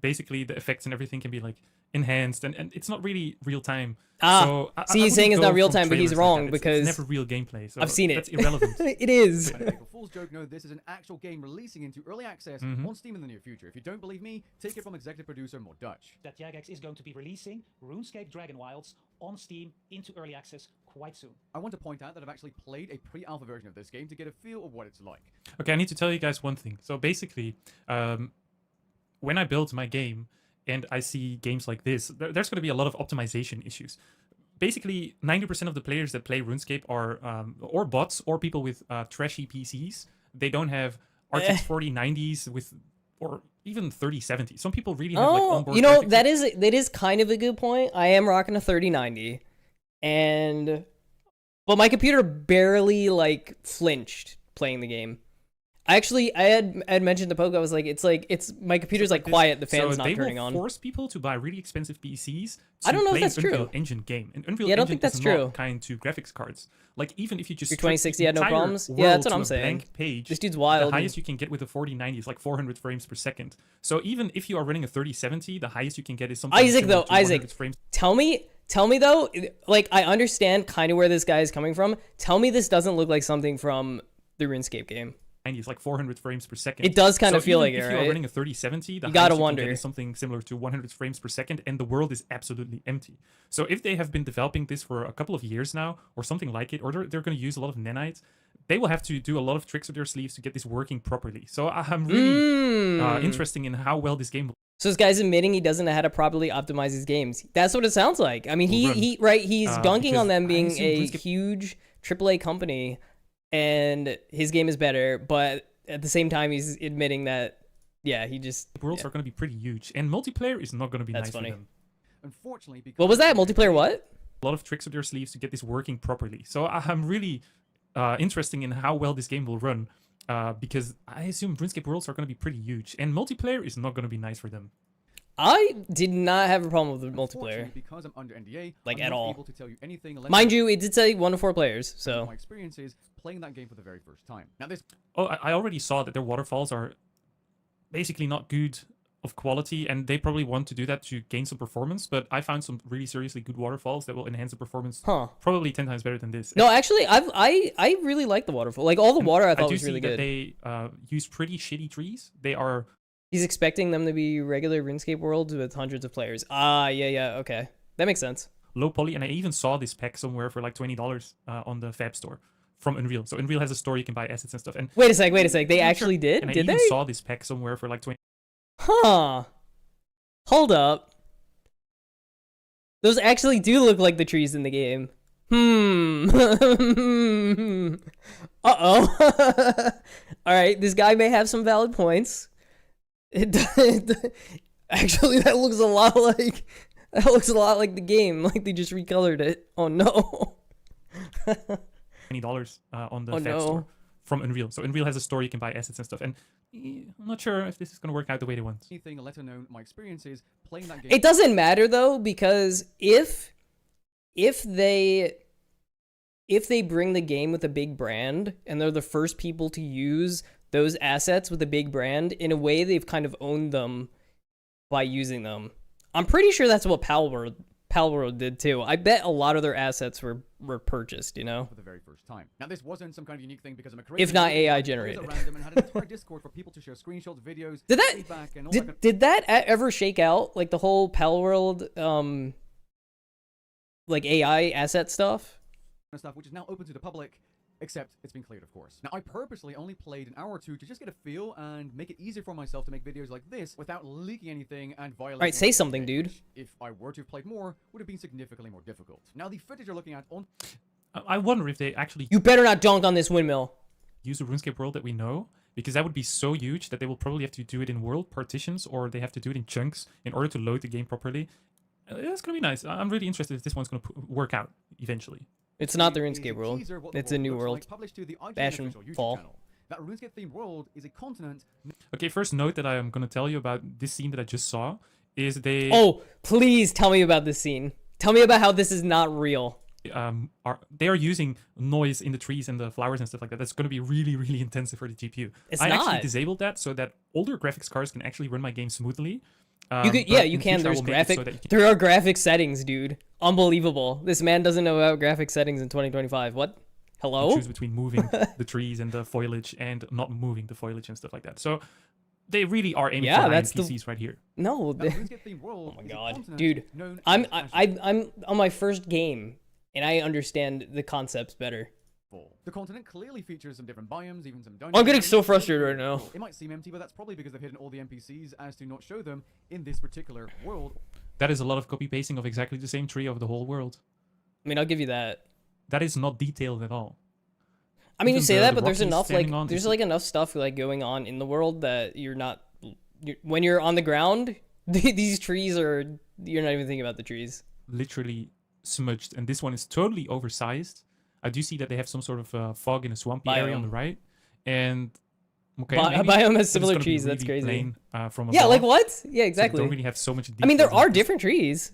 Basically the effects and everything can be like enhanced, and it's not really real time. So see, he's saying it's not real time, but he's trailers wrong that. because it's never real gameplay. So I've seen it. That's irrelevant. It is. April Fool's joke. No, this is an actual game releasing into early access on Steam in the near future. If you don't believe me, take it from executive producer More Dutch. That Jagex is going to be releasing RuneScape Dragonwilds on Steam into early access quite soon. I want to point out that I've actually played a pre-alpha version of this game to get a feel of what it's like. Okay, I need to tell you guys one thing. So basically, when I build my game and I see games like this, there's going to be a lot of optimization issues. Basically, 90% of the players that play RuneScape are or bots or people with trashy PCs. They don't have RTX 4090s with, or even 3070. Some people really have like onboard you know, graphics. that is kind of a good point. I am rocking a 3090, but my computer barely like flinched playing the game. I had mentioned to Poke, I was like, it's my computer's like quiet, the fan's not turning on. They will force people to buy really expensive PCs to I don't know play if that's an Unreal true. Engine game. And Unreal Yeah, I don't Engine think that's is true. not kind to graphics cards. Like even if you just Your strip 2060 the had no entire problems? Yeah, world that's what to I'm a saying. blank page, This dude's wild. The highest you can get with a 4090 is like 400 frames per second. So even if you are running a 3070, the highest you can get is something Isaac similar though, to 100 Isaac, frames. tell me though, like I understand kind of where this guy is coming from. Tell me this doesn't look like something from the RuneScape game. It's like 400 frames per second. It does kind of feel even like it, if you are right? running a 3070, the You gotta highest you can wonder. get is something similar to 100 frames per second, and the world is absolutely empty. So if they have been developing this for a couple of years now, or something like it, or they're going to use a lot of nanites, they will have to do a lot of tricks with their sleeves to get this working properly. So I'm really interested in how well this game will So this guy's admitting he doesn't know how to properly optimize his games. That's what it sounds like. I mean, he's dunking on because them I being assume a RuneScape- huge AAA company, and his game is better. But at the same time, he's admitting that, yeah, he just. worlds are going to be pretty huge, and multiplayer is not going to be That's nice funny. for them. Unfortunately, because What was that? Multiplayer? What? A lot of tricks with their sleeves to get this working properly. So I'm really interested in how well this game will run, because I assume RuneScape worlds are going to be pretty huge, and multiplayer is not going to be nice for them. I did not have a problem with the multiplayer, unfortunately, because I'm under NDA, like I'm at not all. able to tell you anything unless Mind you, it did say 1 to 4 players, my so experiences playing that game for the very first time. Now this Oh, I already saw that their waterfalls are basically not good of quality, and they probably want to do that to gain some performance, but I found some really seriously good waterfalls that will enhance the performance probably 10 times better than this. No, actually, I really like the waterfall. Like all the water, I thought do was see really that good. they use pretty shitty trees. They are He's expecting them to be regular RuneScape worlds with hundreds of players. Ah, yeah, okay, that makes sense. low poly, and I even saw this pack somewhere for like $20 on the Fab store from Unreal. So Unreal has a store you can buy assets and stuff. And Wait a sec. They actually did? and I Did even they? saw this pack somewhere for like 20. Huh. Hold up. Those actually do look like the trees in the game. Uh-oh. Alright, this guy may have some valid points. Actually, that looks a lot like That looks a lot like the game. Like they just recolored it. Oh no. $20 on the Oh, Fab no. store from Unreal. So Unreal has a store you can buy assets and stuff. And I'm not sure if this is going to work out the way they want. Anything, let her know my experiences playing that game. It doesn't matter though, because if they bring the game with a big brand and they're the first people to use those assets with a big brand, in a way they've kind of owned them by using them. I'm pretty sure that's what Palworld did too. I bet a lot of their assets were purchased, you know? For the very first time. Now, this wasn't some kind of unique thing because I'm a creator. If not AI I generated. was at random and had an entire Discord for people to share screenshots, videos, Did that feedback, and all that kind did that ever shake out, like the whole Palworld like AI asset stuff? of stuff, which is now open to the public, except it's been cleared, of course. Now, I purposely only played an hour or two to just get a feel and make it easier for myself to make videos like this without leaking anything and violating. Alright, say any something, NDA, dude. which, if I were to have played more, would have been significantly more difficult. Now, the footage you're looking at on I wonder if they actually You better not dunk on this windmill. use the RuneScape world that we know, because that would be so huge that they will probably have to do it in world partitions, or they have to do it in chunks in order to load the game properly. It's going to be nice. I'm really interested if this one's going to work out eventually. It's not the is RuneScape world. teaser of what the It's a new looks world. like, published to the IGN Bash and official YouTube fall. channel. That RuneScape themed world is a continent. Okay, first note that I am going to tell you about this scene that I just saw is they Oh, please tell me about this scene. Tell me about how this is not real. they are using noise in the trees and the flowers and stuff like that. That's going to be really, really intensive for the GPU. It's I actually not. disabled that so that older graphics cards can actually run my game smoothly. You could, yeah, but you in the can. future I There's will make it graphic. so that you can- There are graphic settings, dude. Unbelievable. This man doesn't know about graphic settings in 2025. What? Hello? choose between moving the trees and the foliage and not moving the foliage and stuff like that. So they really are aiming Yeah, for high-end that's the- PCs right here. No. That RuneScape themed world Oh my is a god, continent dude. known I'm as I'm on my first game, and I understand the concepts better. Ashfall. The continent clearly features some different biomes, even some I'm dungeons. getting so frustrated right now. It might seem empty, but that's probably because they've hidden all the NPCs as to not show them in this particular world. That is a lot of copy pasting of exactly the same tree of the whole world. I mean, I'll give you that. That is not detailed at all. I mean, you Even say the that, rock but there's he's enough standing on there's is- like enough stuff like going on in the world that when you're on the ground, these trees are, you're not even thinking about the trees. Literally smudged, and this one is totally oversized. I do see that they have some sort of fog in a swampy area on the Biome. right, and okay, Biome maybe, has but it's similar gonna be trees, that's really crazy. plain, from Yeah, like above, what? Yeah, so they exactly. don't really have so much. I mean, there details are in different trees.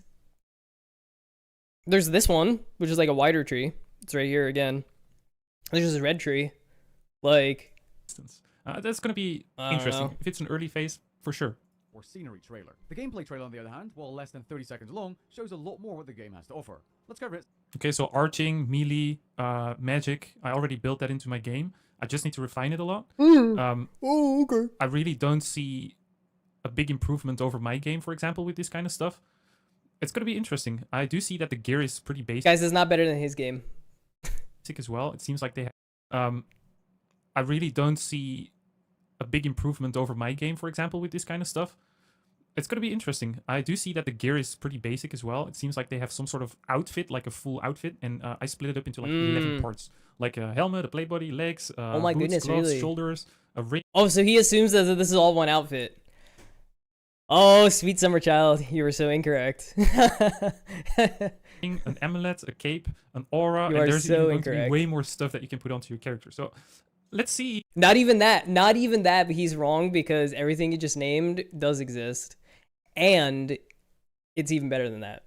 There's this one, which is like a wider tree. It's right here again. There's this red tree. Like, distance. That's gonna be I don't interesting. know. If it's an early phase, for sure. Or scenery trailer. The gameplay trailer, on the other hand, while less than 30 seconds long, shows a lot more what the game has to offer. Let's cover it. Okay, so arching, melee, magic. I already built that into my game. I just need to refine it a lot. oh, okay. I really don't see a big improvement over my game, for example, with this kind of stuff. It's gonna be interesting. I do see that the gear is pretty basic Guys, it's not better than his game. as well. It seems like they have. I really don't see a big improvement over my game, for example, with this kind of stuff. It's going to be interesting. I do see that the gear is pretty basic as well. It seems like they have some sort of outfit, like a full outfit, and I split it up into like 11 parts, like a helmet, a plate body, legs, Oh my boots, goodness, gloves, really? shoulders, a ring, Oh, so he assumes that this is all one outfit. Oh, sweet summer child, you were so incorrect. an amulet, a cape, an aura, You and are there's so even going to be incorrect. way more stuff that you can put onto your character. So let's see. Not even that. Not even that, but he's wrong because everything you just named does exist. And it's even better than that.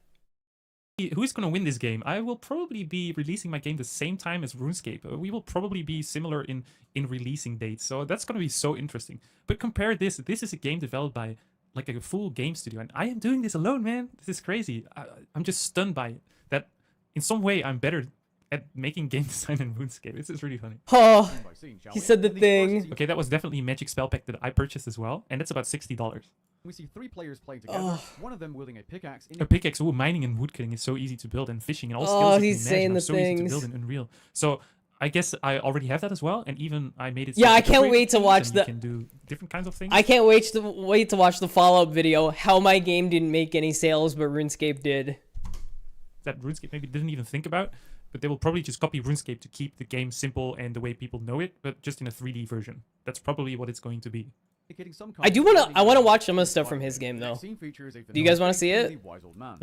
Who's going to win this game? I will probably be releasing my game the same time as RuneScape. We will probably be similar in releasing dates, so that's going to be so interesting. But compare this. This is a game developed by like a full game studio, and I am doing this alone, man. This is crazy. I'm just stunned by it. That in some way I'm better at making game design than RuneScape. This is really funny. Oh, Scene by scene, shall he we? said the In first thing. scene, Okay, that was definitely a Magic Spell Pack that I purchased as well, and that's about $60. we see three players playing together, one of them wielding a pickaxe in A pickaxe, ooh, mining and woodcutting is so easy to build, and fishing and all Oh, skills you he's can saying imagine the are so easy to things. build in Unreal. So I guess I already have that as well, and even I made it. So Yeah, you I can can't upgrade wait to things watch and the- You can do different kinds of things. I can't wait to watch the follow-up video. How my game didn't make any sales, but RuneScape did. That RuneScape maybe didn't even think about, but they will probably just copy RuneScape to keep the game simple and the way people know it, but just in a 3D version. That's probably what it's going to be. I do want to. I want to watch some of the stuff from his game though. Do you guys want to see it? The wise old man.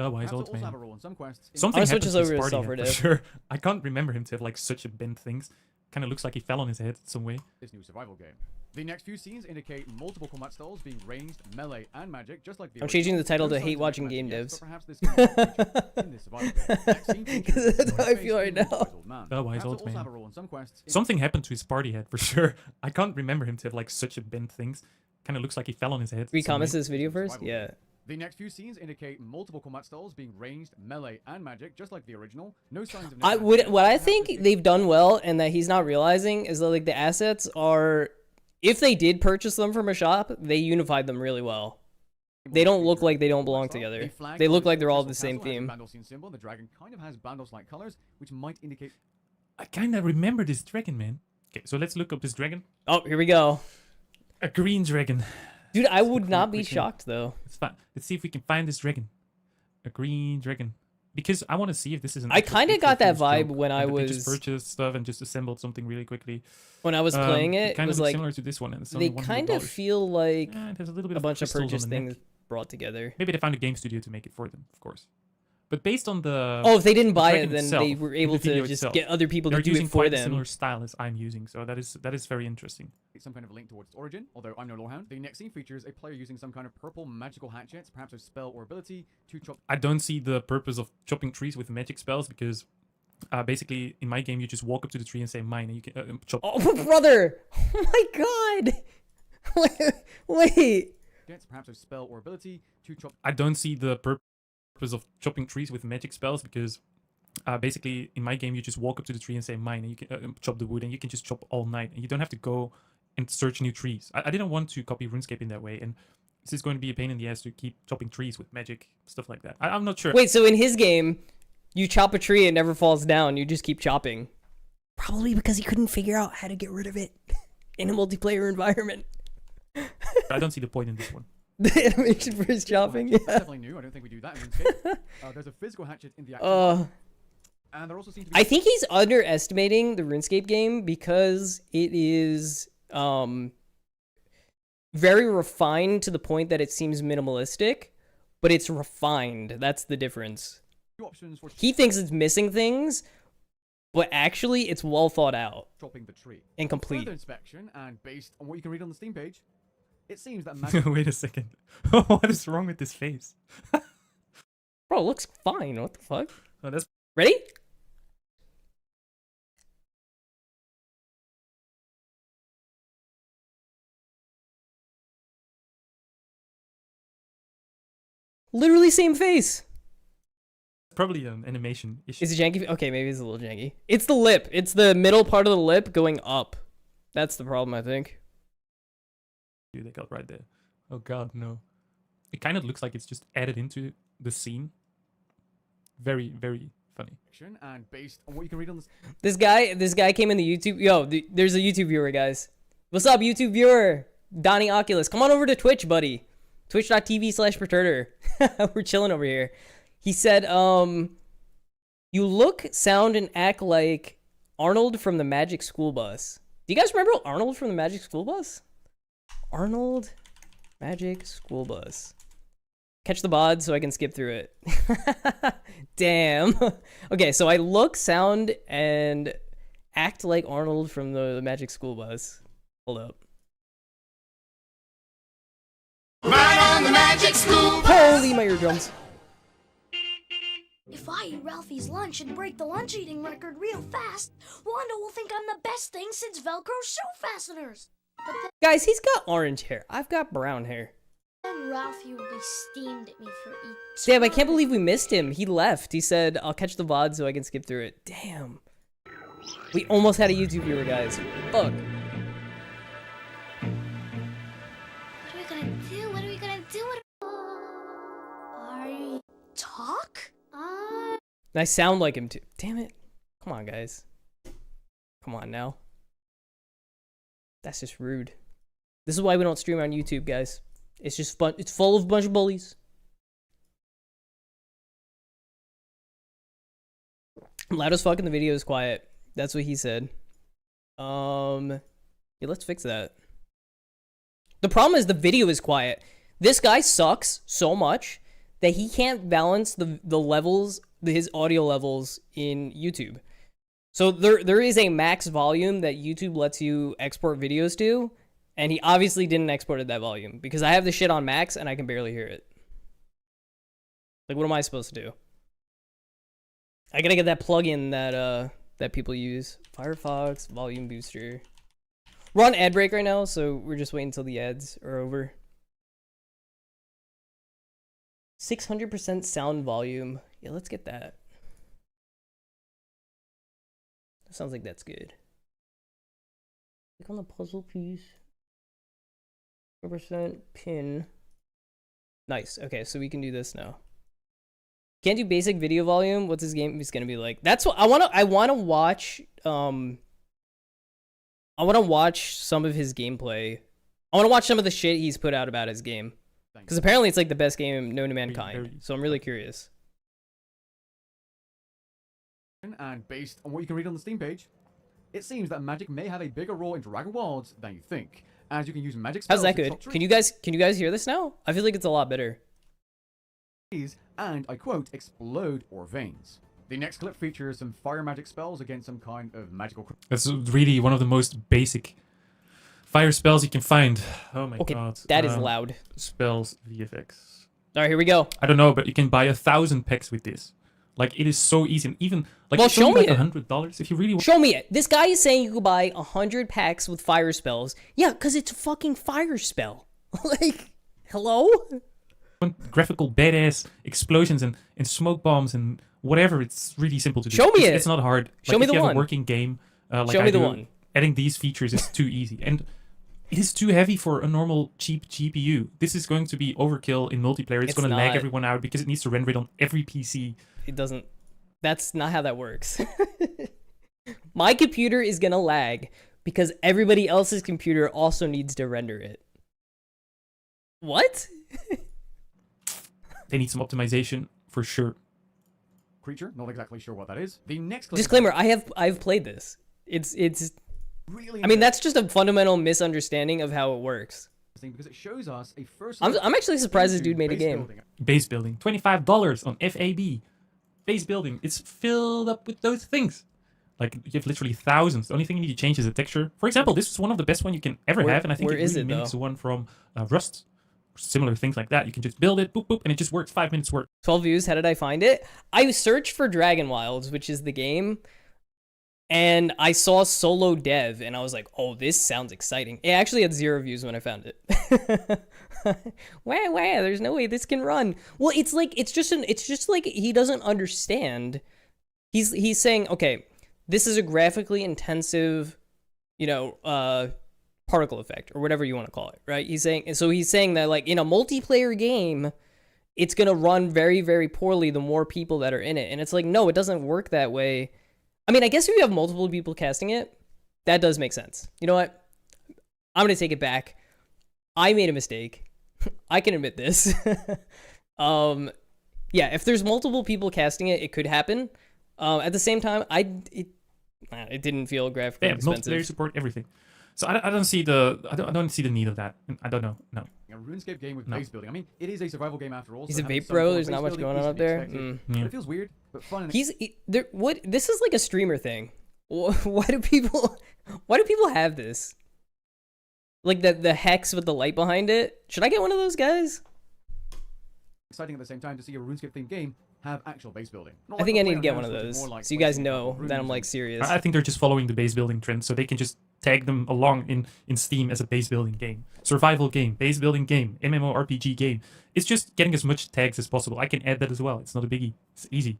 Something Happens switches to his over to party Sulfur head, for Div. sure. I can't remember him to have like such a bent things. Kind of looks like he fell on his head some way. This new survival game. The next few scenes indicate multiple combat styles being ranged, melee, and magic, just like the I'm changing the title to original. Hate No Watching signs Game of magic Devs. yet, but perhaps this can be featured in this survival game. Next scene features 'Cause that's how I a feel right face-tuned now. wise old man. The wise Perhaps old also man. have a role in some quests in Something happened to his party head for sure. I can't remember him to have like such a bent things. Kind of looks like he fell on his head. Read some way. comments to this video first. survival Yeah. game. The next few scenes indicate multiple combat styles being ranged, melee, and magic, just like the original. No signs of I necromancy would. yet, What but I perhaps think this can they've done well, and that he's not realizing, is that like the assets are, if they did purchase them from a shop, they unified them really well. They don't look like they don't belong together. They look like they're all the same theme. The dragon kind of has Bandos-like colors, which might indicate I kind of remember this dragon, man. Okay, so let's look up this dragon. Oh, here we go, A green dragon. dude. I would not be we can- shocked though. Let's see if we can find this dragon. A green dragon. Because I want to see if this is an I actual kinda April got that Fool's vibe joke, when and I that they just was- purchased stuff and just assembled something really quickly. When I was playing it, it kind was of like similar to this one. And it's they only kind of $100. feel like Yeah, it has a little bit a of bunch of crystals on purchase the neck. things brought together. Maybe they found a game studio to make it for them, of course. But based on the Oh, if they didn't the buy it, dragon then itself, they were in able the video to just itself, get other people they're to do using it for quite a them. similar style as I'm using, so that is very interesting. some kind of link towards its origin, although I'm no lorehound. The next scene features a player using some kind of purple magical hatchet, perhaps a spell or ability, to chop I don't see the purpose of chopping trees with magic spells because basically in my game you just walk up to the tree and say mine and you can chop. Oh, brother! Oh my god! Wait. perhaps a spell or ability, to chop I don't see the purpose of chopping trees with magic spells because basically in my game you just walk up to the tree and say mine and you can chop the wood and you can just chop all night and you don't have to go and search new trees. I didn't want to copy RuneScape in that way, and this is going to be a pain in the ass to keep chopping trees with magic, stuff like that. I'm not sure. Wait, so in his game, you chop a tree, it never falls down. You just keep chopping. Probably because he couldn't figure out how to get rid of it in a multiplayer environment. I don't see the point in this one. The animation for his chopping, That's yeah. definitely new. I don't think we do that in RuneScape. There's a physical hatchet in the actual and there also seems to be I think he's underestimating the RuneScape game because it is very refined to the point that it seems minimalistic, but it's refined. That's the difference. two options for He thinks it's missing things, but actually it's well thought out chopping the tree. and complete. Further inspection, and based on what you can read on the Steam page, it seems that magic Wait a second. What is wrong with this face? Bro, it looks fine. What the fuck? Oh, that's Ready? Literally same face. probably an animation issue. Is it janky? Okay, maybe it's a little janky. It's the lip. It's the middle part of the lip going up. That's the problem, I think. They got right there. Oh god, no. It kind of looks like it's just added into the scene. Very, very funny. and based on what you can read on the This guy came in the YouTube. Yo, there's a YouTube viewer, guys. What's up, YouTube viewer? Donnie Oculus. Come on over to Twitch, buddy. Twitch.tv/Perturter. We're chilling over here. He said, you look, sound, and act like Arnold from the Magic School Bus. Do you guys remember Arnold from the Magic School Bus? Arnold Magic School Bus. Catch the bod so I can skip through it. Damn. Okay, so I look, sound, and act like Arnold from the Magic School Bus. Hold up. Right on the Magic School. Holy my eardrums. If I eat Ralphie's lunch and break the lunch eating record real fast, Wanda will think I'm the best thing since Velcro shoe fasteners. But Guys, he's got orange hair. I've got brown hair. then Ralphie will be steamed at me for eating. Damn, I can't believe we missed him. He left. He said, I'll catch the VOD so I can skip through it. Damn. We almost had a YouTube viewer, guys. Fuck. What are we gonna do? What are we gonna do? Are you talk? And I sound like him too. Damn it. Come on, guys. Come on now. That's just rude. This is why we don't stream on YouTube, guys. It's just fun. It's full of a bunch of bullies. Loud as fuck and the video is quiet. That's what he said. Yeah, let's fix that. The problem is the video is quiet. This guy sucks so much that he can't balance the levels, his audio levels in YouTube. So there is a max volume that YouTube lets you export videos to, and he obviously didn't export at that volume because I have the shit on max and I can barely hear it. Like, what am I supposed to do? I gotta get that plugin that people use. Firefox volume booster. We're on ad break right now, so we're just waiting until the ads are over. 600% sound volume. Yeah, let's get that. Sounds like that's good. Click on the puzzle piece. 100% pin. Nice. Okay, so we can do this now. Can't do basic video volume. What's his game is gonna be like? That's what I wanna watch. I wanna watch some of his gameplay. I wanna watch some of the shit he's put out about his game. Because apparently it's like the best game known to mankind. So I'm really curious. And based on what you can read on the Steam page, it seems that magic may have a bigger role in Dragonwilds than you think, as you can use magic spells. How's that good? Can you guys hear this now? I feel like it's a lot better. And I quote, explode or veins. The next clip features some fire magic spells against some kind of magical. That's really one of the most basic fire spells you can find. Oh my god. That is loud. Spells VFX. All right, here we go. I don't know, but you can buy 1,000 packs with this. Like, it is so easy, and even like, well, it's show me like $100 if you really want. Show me it. This guy is saying you could buy 100 packs with fire spells. Yeah, because it's a fucking fire spell. Like, hello? Graphical badass explosions and smoke bombs and whatever. It's really simple to do. Show me it. It's not hard. Show me if the you have one. a working game, like Show me I the do, one. Adding these features is too easy, and it is too heavy for a normal cheap GPU. This is going to be overkill in multiplayer. It's going to lag everyone out because it needs to render it on every PC. It doesn't. That's not how that works. My computer is gonna lag because everybody else's computer also needs to render it. What? They need some optimization for sure. Creature, not exactly sure what that is. The next clip. Disclaimer: I've played this. It's really. I mean, that's just a fundamental misunderstanding of how it works. Because it shows us a first. I'm actually surprised this dude made a game. Base building, $25 on FAB. Base building, it's filled up with those things. Like, you have literally thousands. The only thing you need to change is the texture. For example, this is one of the best one you can ever have, and I think it really mimics the one from Rust. Similar things like that. You can just build it, boop, boop, and it just works. 5 minutes work. 12 views. How did I find it? I searched for Dragonwilds, which is the game, and I saw solo dev, and I was like, oh, this sounds exciting. It actually had 0 views when I found it. Wow, there's no way this can run. Well, it's just like he doesn't understand. He's saying, okay, this is a graphically intensive, particle effect or whatever you want to call it, right? He's saying that, like, in a multiplayer game, it's gonna run very, very poorly the more people that are in it. And it's like, no, it doesn't work that way. I mean, I guess if you have multiple people casting it, that does make sense. You know what? I'm gonna take it back. I made a mistake. I can admit this. Yeah, if there's multiple people casting it, it could happen. At the same time, it didn't feel graphically expensive. Multiplayer support everything. So I don't see the need of that. I don't know. No. A RuneScape game with base building. I mean, it is a survival game after all. He's a vape bro. There's not much going on up there. But it feels weird, but fun. What? This is like a streamer thing. Why do people have this? Like the hex with the light behind it. Should I get one of those guys? Exciting at the same time to see a RuneScape themed game have actual base building. I think I need to get one of those, so you guys know that I'm like serious. I think they're just following the base building trend, so they can just tag them along in Steam as a base building game, survival game, base building game, MMORPG game. It's just getting as much tags as possible. I can add that as well. It's not a biggie. It's easy.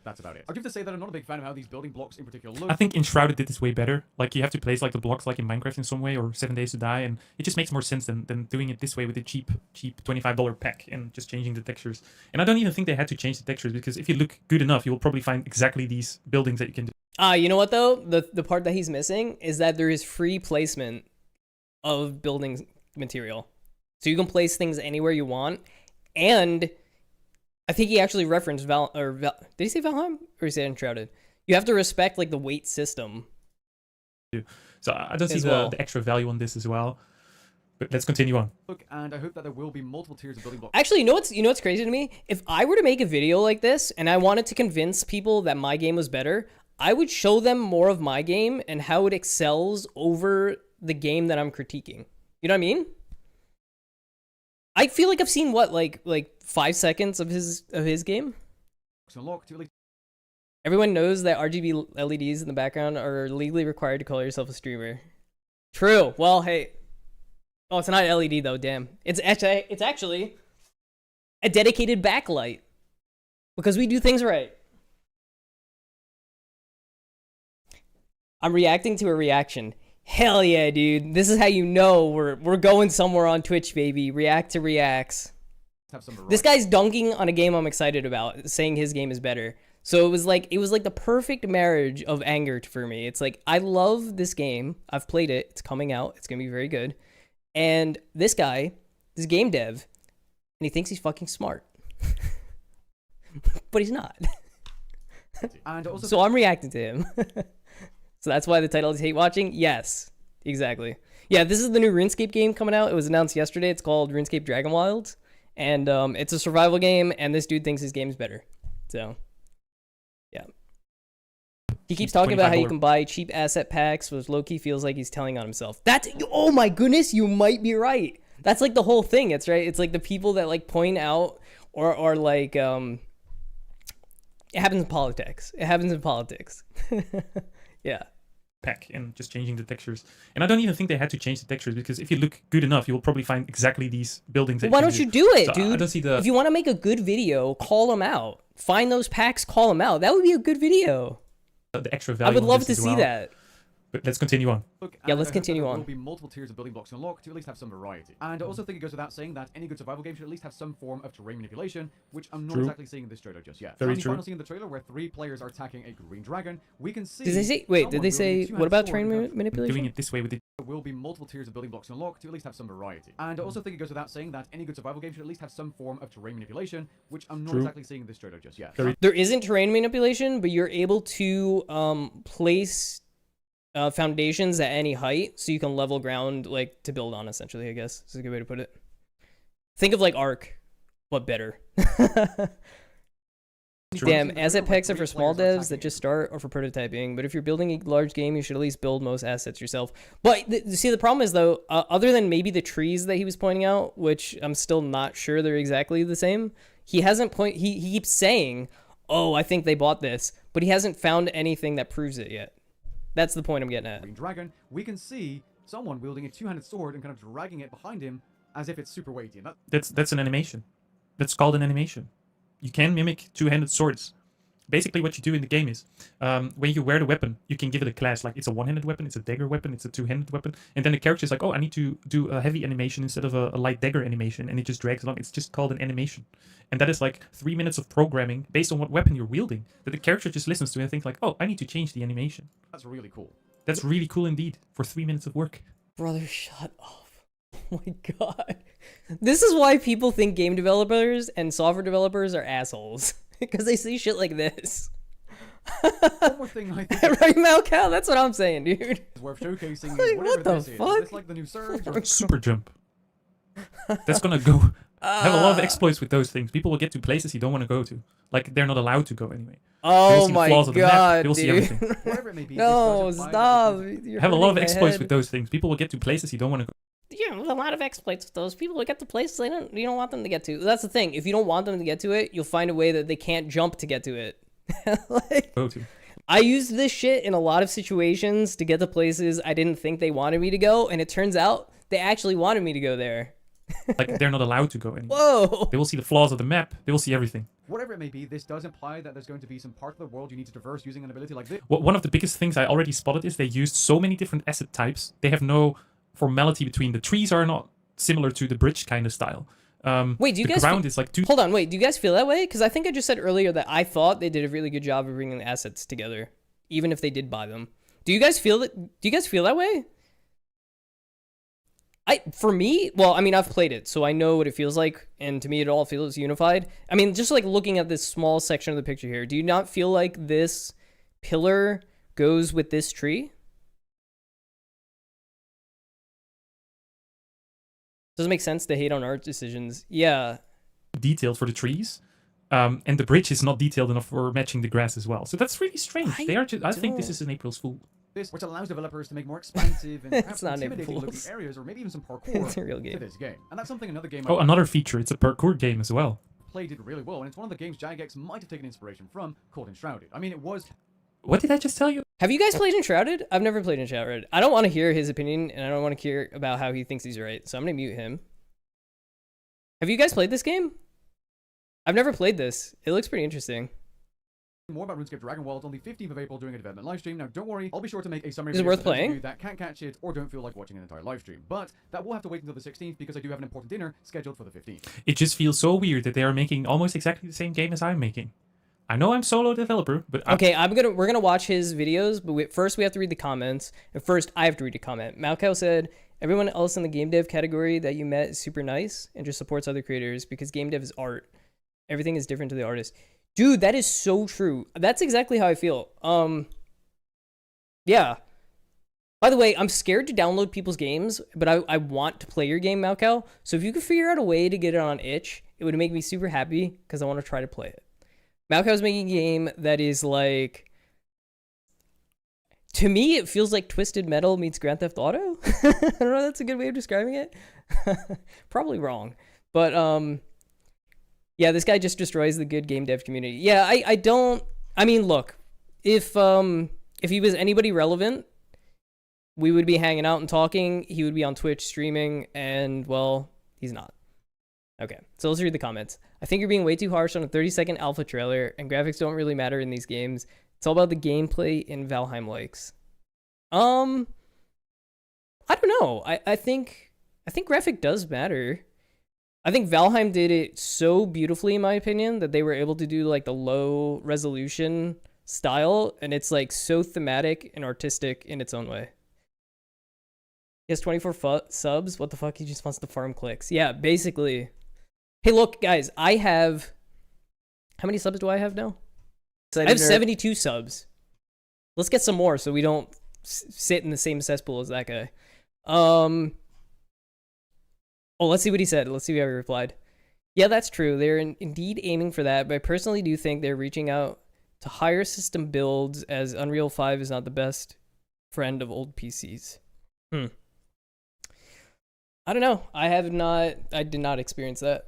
That's about it. I'll give to say that I'm not a big fan of how these building blocks in particular look. I think Enshrouded did this way better. Like, you have to place like the blocks like in Minecraft in some way, or 7 Days to Die, and it just makes more sense than doing it this way with a cheap $25 pack and just changing the textures. And I don't even think they had to change the textures, because if you look good enough, you will probably find exactly these buildings that you can do. You know what though? The part that he's missing is that there is free placement of building material. So you can place things anywhere you want, and I think he actually referenced did he say Valheim? Or he said Enshrouded? You have to respect like the weight system. So I don't see As the, well. the extra value on this as well. But let's continue on. And I hope that there will be multiple tiers of building blocks. Actually, you know what's crazy to me? If I were to make a video like this and I wanted to convince people that my game was better, I would show them more of my game and how it excels over the game that I'm critiquing. You know what I mean? I feel like I've seen what, like 5 seconds of his game. Unlocked to at least Everyone knows that RGB LEDs in the background are legally required to call yourself a streamer. True. Well, hey. Oh, it's not LED though. Damn. It's actually a dedicated backlight because we do things right. I'm reacting to a reaction. Hell yeah, dude. This is how you know we're going somewhere on Twitch, baby. React to reacts. have some This guy's dunking on a game I'm excited about, saying his game is better. So it was like the perfect marriage of anger for me. It's like, I love this game. I've played it. It's coming out. It's going to be very good. And this guy, this game dev, and he thinks he's fucking smart. But he's not. And also So I'm reacting to him. So that's why the title is Hate Watching? Yes, exactly. Yeah, this is the new RuneScape game coming out. It was announced yesterday. It's called RuneScape Dragonwilds. And it's a survival game, and this dude thinks his game's better. So, yeah. He keeps talking about how you can buy cheap asset packs, which low-key feels like he's telling on himself. That's, oh my goodness, you might be right. That's like the whole thing. It's right. It's like the people that like point out or like, it happens in politics. It happens in politics. Yeah. Pack and just changing the textures. And I don't even think they had to change the textures because if you look good enough, you will probably find exactly these buildings. Well, why don't you do it, so dude? I don't see the... If you want to make a good video, call them out. Find those packs, call them out. That would be a good video. The extra value. I would on love this to as see well. that. But let's continue on. Yeah, let's continue There on. will be multiple tiers of building blocks to unlock to at least have some variety. And I also think it goes without saying that any good survival game should at least have some form of terrain manipulation, which I'm not True. exactly seeing in this trailer just yet. Very And the true. final scene in the trailer where 3 players are attacking a green dragon, we can see. Did they say? Wait, did someone they say? wielding a What about two-handed terrain sword and manipulation? Doing it this way with the... there will be multiple tiers of building blocks to unlock to at least have some variety. And I also think it goes without saying that any good survival game should at least have some form of terrain manipulation, which I'm not True. exactly seeing in this trailer just yet. There isn't terrain manipulation, but you're able to place foundations at any height, so you can level ground like to build on. Essentially, I guess is a good way to put it. Think of like Ark, but better. Damn, asset packs are for small devs that just start or for prototyping. But if you're building a large game, you should at least build most assets yourself. But see, the problem is though, other than maybe the trees that he was pointing out, which I'm still not sure they're exactly the same. He hasn't he keeps saying, "Oh, I think they bought this," but he hasn't found anything that proves it yet. That's the point I'm getting at. Green dragon, we can see someone wielding a two-handed sword and kind of dragging it behind him as if it's super weighty. And That's an animation. That's called an animation. You can mimic two-handed swords. Basically, what you do in the game is, when you wear the weapon, you can give it a class. Like, it's a one-handed weapon, it's a dagger weapon, it's a two-handed weapon. And then the character is like, oh, I need to do a heavy animation instead of a light dagger animation. And it just drags along. It's just called an animation. And that is like 3 minutes of programming based on what weapon you're wielding, that the character just listens to and thinks like, oh, I need to change the animation. that's really cool. That's really cool indeed, for 3 minutes of work. Brother, shut up. Oh my god. This is why people think game developers and software developers are assholes. Because they say shit like this. One more thing I think Right, Malcal? That's what I'm saying, dude. is worth showcasing Like, is whatever what the this is. Is fuck? this like the new Surge? Or Super jump. That's gonna go. Have a lot of exploits with those things. People will get to places you don't want to go to. Like, they're not allowed to go anyway. They will Oh see the my flaws of the map. god, They will see dude. everything. whatever it may be. No, this does imply that stop. there's You're Have a lot of hurting my exploits head. with those things. People will get to places you don't want to go. Yeah, there's a lot of exploits with those people who get to places you don't want them to get to. That's the thing. If you don't want them to get to it, you'll find a way that they can't jump to get to it. Like, Go to. I used this shit in a lot of situations to get to places I didn't think they wanted me to go, and it turns out they actually wanted me to go there. Like, they're not allowed to go anywhere. Whoa! They will see the flaws of the map. They will see everything. Whatever it may be, this does imply that there's going to be some part of the world you need to traverse using an ability like this. One of the biggest things I already spotted is they used so many different asset types. They have no formality between the trees are not similar to the bridge kind of style. Wait, do you the guys ground is like two. Hold on, wait. Do you guys feel that way? Because I think I just said earlier that I thought they did a really good job of bringing the assets together, even if they did buy them. Do you guys feel that? Do you guys feel that way? For me, well, I mean, I've played it, so I know what it feels like, and to me, it all feels unified. I mean, just like looking at this small section of the picture here, do you not feel like this pillar goes with this tree. Doesn't make sense to hate on art decisions. Yeah. Detailed for the trees. And the bridge is not detailed enough for matching the grass as well. So that's really strange. I think this is an April's Fool. This, which allows developers to make more expansive and perhaps not intimidating looking Naples. areas, or maybe even some parkour It's a real to game. this game. And that's something another game Oh, another feature. It's a parkour game as well. played did really well, and it's one of the games Jagex might have taken inspiration from, called Enshrouded. I mean, it was... What did I just tell you? Have you guys played Enshrouded? I've never played Enshrouded. I don't want to hear his opinion, and I don't want to hear about how he thinks he's right, so I'm going to mute him. Have you guys played this game? I've never played this. It looks pretty interesting. More about RuneScape Dragonwilds on the 15th of April during a development livestream. Now, don't worry, I'll be sure to make a summary Is it video worth for those of playing? you that can't catch it or don't feel like watching an entire livestream. But that will have to wait until the 16th because I do have an important dinner scheduled for the 15th. It just feels so weird that they are making almost exactly the same game as I'm making. I know I'm solo developer, but Okay, we're gonna watch his videos, but first we have to read the comments. And first, I have to read a comment. Malcow said, "Everyone else in the game dev category that you met is super nice and just supports other creators because game dev is art. Everything is different to the artist." Dude, that is so true. That's exactly how I feel. Yeah. By the way, I'm scared to download people's games, but I want to play your game, Malcow. So if you could figure out a way to get it on itch, it would make me super happy because I want to try to play it. Malcow's making a game that is like, to me, it feels like Twisted Metal meets Grand Theft Auto. I don't know if that's a good way of describing it. Probably wrong. But, yeah, this guy just destroys the good game dev community. Yeah, I mean, look, if he was anybody relevant, we would be hanging out and talking. He would be on Twitch streaming, and, well, he's not. Okay, so let's read the comments. I think you're being way too harsh on a 30-second alpha trailer, and graphics don't really matter in these games. It's all about the gameplay in Valheim likes. I don't know. I think graphic does matter. I think Valheim did it so beautifully, in my opinion, that they were able to do like the low resolution style, and it's like so thematic and artistic in its own way. He has 24 subs. What the fuck? He just wants to farm clicks. Yeah, basically. Hey, look, guys, I have... How many subs do I have now? I have 72 subs. Let's get some more so we don't sit in the same cesspool as that guy. Oh, let's see what he said. Let's see how he replied. Yeah, that's true. They're indeed aiming for that, but I personally do think they're reaching out to higher system builds, as Unreal 5 is not the best friend of old PCs. I don't know. I did not experience that.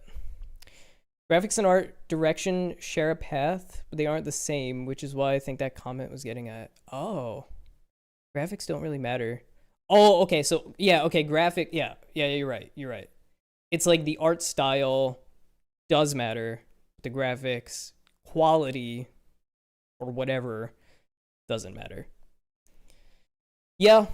Graphics and art direction share a path, but they aren't the same, which is why I think that comment was getting at. Oh, graphics don't really matter. Oh, okay. So yeah, okay. Yeah, you're right. You're right. It's like the art style does matter. The graphics, quality, or whatever doesn't matter. Yeah.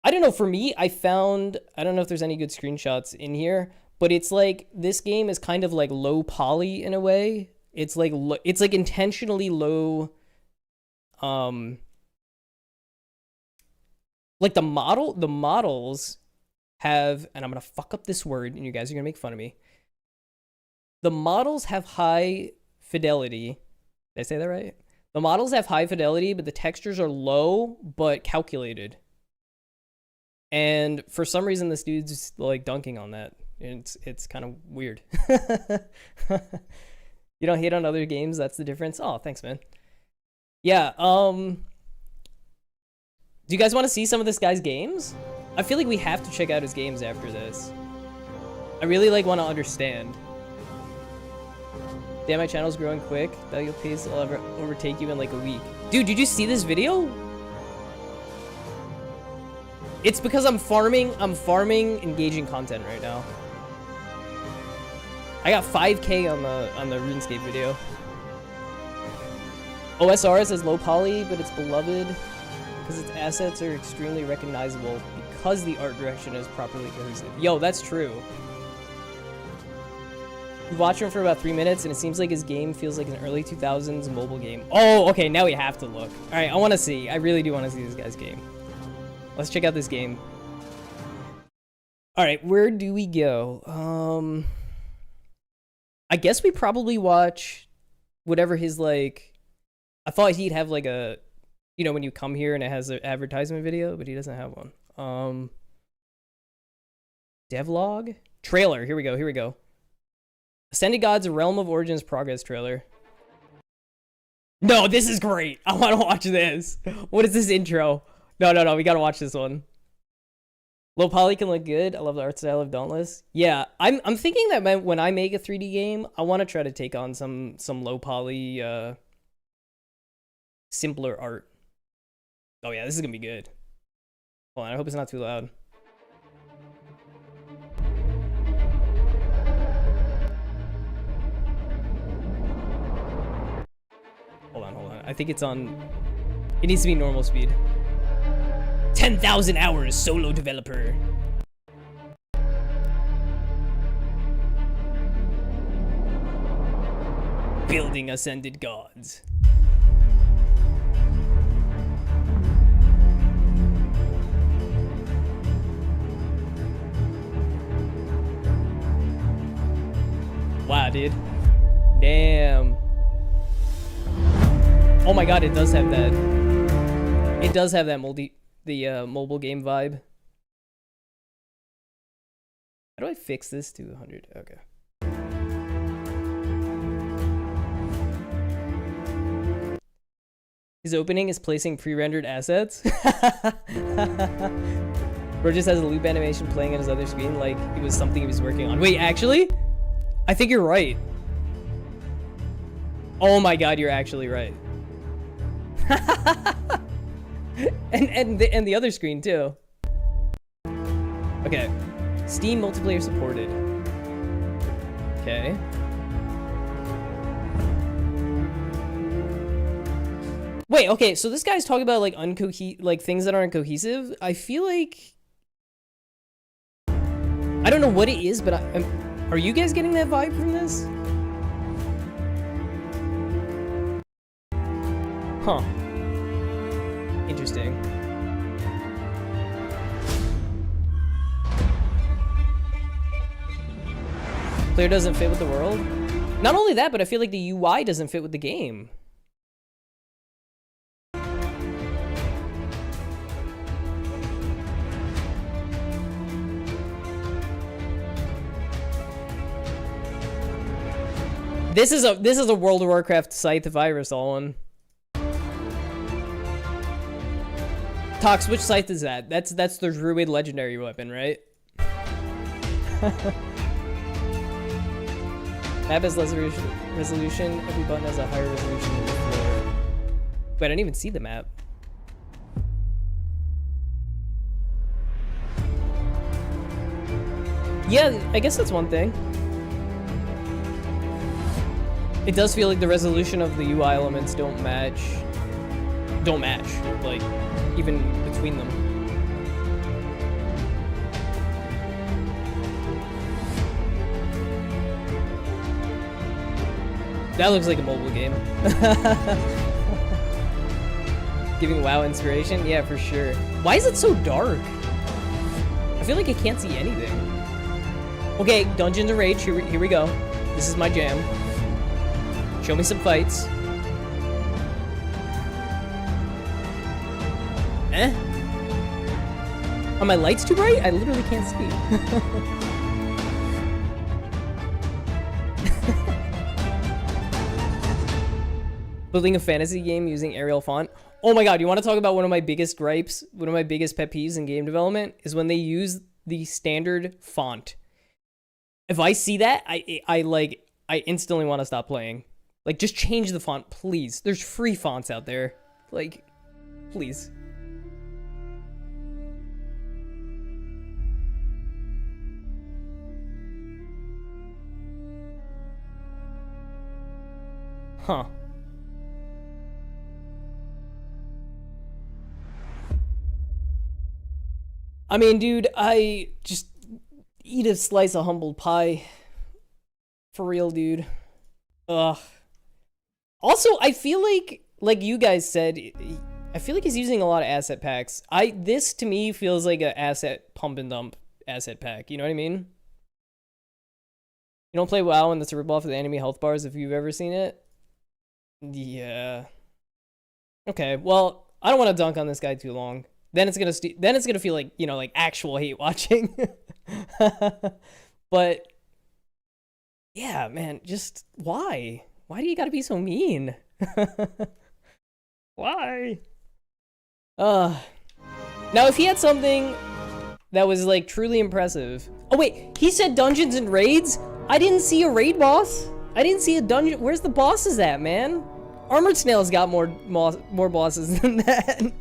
I don't know. For me, I don't know if there's any good screenshots in here, but it's like this game is kind of like low poly in a way. It's like intentionally low. Like the models have, and I'm gonna fuck up this word, and you guys are gonna make fun of me. The models have high fidelity. Did I say that right? The models have high fidelity, but the textures are low but calculated. And for some reason, this dude's like dunking on that. It's kind of weird. You don't hate on other games, that's the difference. Oh, thanks, man. Yeah, do you guys want to see some of this guy's games? I feel like we have to check out his games after this. I really want to understand. Damn, my channel's growing quick. That your pace will ever overtake you in like a week. Dude, did you see this video? It's because I'm farming engaging content right now. I got 5K on the RuneScape video. OSR says low poly, but it's beloved because its assets are extremely recognizable because the art direction is properly cohesive. Yo, that's true. We watched him for about 3 minutes, and it seems like his game feels like an early 2000s mobile game. Oh, okay, now we have to look. All right, I want to see. I really do want to see this guy's game. Let's check out this game. All right, where do we go? I guess we probably watch whatever his like I thought he'd have like a, you know, when you come here and it has an advertisement video, but he doesn't have one. Devlog? Trailer. Here we go. Here we go. Ascended Gods, Realm of Origins progress trailer. No, this is great. I want to watch this. What is this intro? No. We got to watch this one. Low poly can look good. I love the art style of Dauntless. Yeah, I'm thinking that when I make a 3D game, I want to try to take on some low poly, simpler art. Oh yeah, this is gonna be good. Hold on, I hope it's not too loud. Hold on. I think it's on. It needs to be normal speed. 10,000 hours solo developer. Building Ascended Gods. Wow, dude. Damn. Oh my god, it does have that. It does have that mobile game vibe. How do I fix this to 100? Okay. His opening is placing pre-rendered assets. Bro just has a loop animation playing on his other screen like it was something he was working on. Wait, actually? I think you're right. Oh my god, you're actually right. and the other screen too. Okay. Steam multiplayer supported. Okay. Wait, okay, so this guy's talking about like things that aren't cohesive. I feel like I don't know what it is, but are you guys getting that vibe from this? Huh. Interesting. Player doesn't fit with the world. Not only that, but I feel like the UI doesn't fit with the game. This is a World of Warcraft Scythe virus, all one. Tox, which Scythe is that? That's the Druid legendary weapon, right? Map has less resolution. Every button has a higher resolution than the floor. Wait, I didn't even see the map. Yeah, I guess that's one thing. It does feel like the resolution of the UI elements don't match, like, even between them. That looks like a mobile game. Giving WoW inspiration? Yeah, for sure. Why is it so dark? I feel like I can't see anything. Okay, Dungeons of Rage, here we go. This is my jam. Show me some fights. Eh? Are my lights too bright? I literally can't see. Building a fantasy game using Arial font. Oh my god, you want to talk about one of my biggest gripes? One of my biggest pet peeves in game development is when they use the standard font. If I see that, I instantly want to stop playing. Like, just change the font, please. There's free fonts out there. Like, please. Huh. I mean, dude, I just eat a slice of humble pie. For real, dude. Ugh. Also, I feel like you guys said, I feel like he's using a lot of asset packs. This to me feels like an asset pump and dump asset pack. You know what I mean? You don't play WoW and that's a ripoff of the enemy health bars if you've ever seen it. Yeah. Okay, well, I don't want to dunk on this guy too long. Then it's gonna feel like, you know, like actual hate watching. But yeah, man, just why? Why do you gotta be so mean? Why? Now if he had something that was like truly impressive. Oh wait, he said dungeons and raids? I didn't see a raid boss. I didn't see a dungeon. Where's the bosses at, man? Armored Snail's got more bosses than that.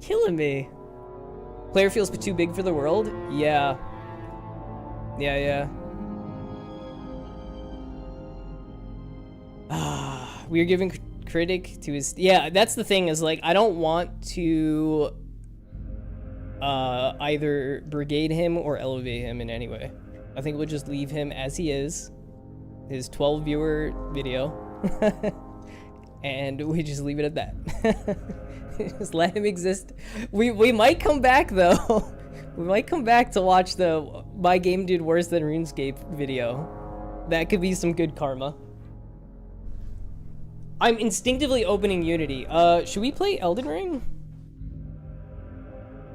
Killing me. Player feels too big for the world? Yeah. Yeah. We are giving critic to his... Yeah, that's the thing, is like, I don't want to either brigade him or elevate him in any way. I think we'll just leave him as he is. His 12 viewer video. And we just leave it at that. Just let him exist. We might come back though. We might come back to watch the My Game Did Worse Than RuneScape video. That could be some good karma. I'm instinctively opening Unity. Should we play Elden Ring?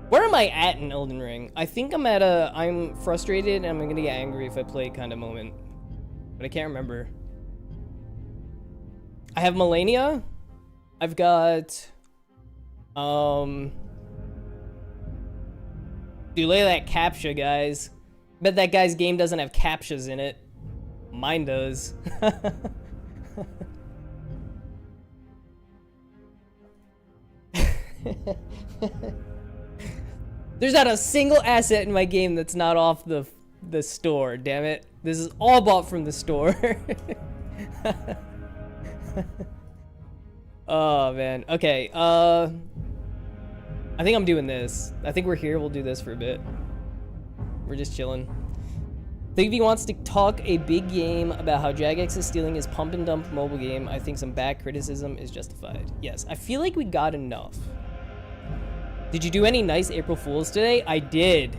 Where am I at in Elden Ring? I think I'm at a I'm frustrated and I'm gonna get angry if I play kind of moment. But I can't remember. I have Melania. I've got dude, look at that captcha, guys. Bet that guy's game doesn't have captchas in it. Mine does. There's not a single asset in my game that's not off the store, damn it. This is all bought from the store. Oh man. Okay, I think I'm doing this. I think we're here, we'll do this for a bit. We're just chilling. Think if he wants to talk a big game about how Jagex is stealing his pump and dump mobile game, I think some back criticism is justified. Yes, I feel like we got enough. Did you do any nice April Fools today? I did.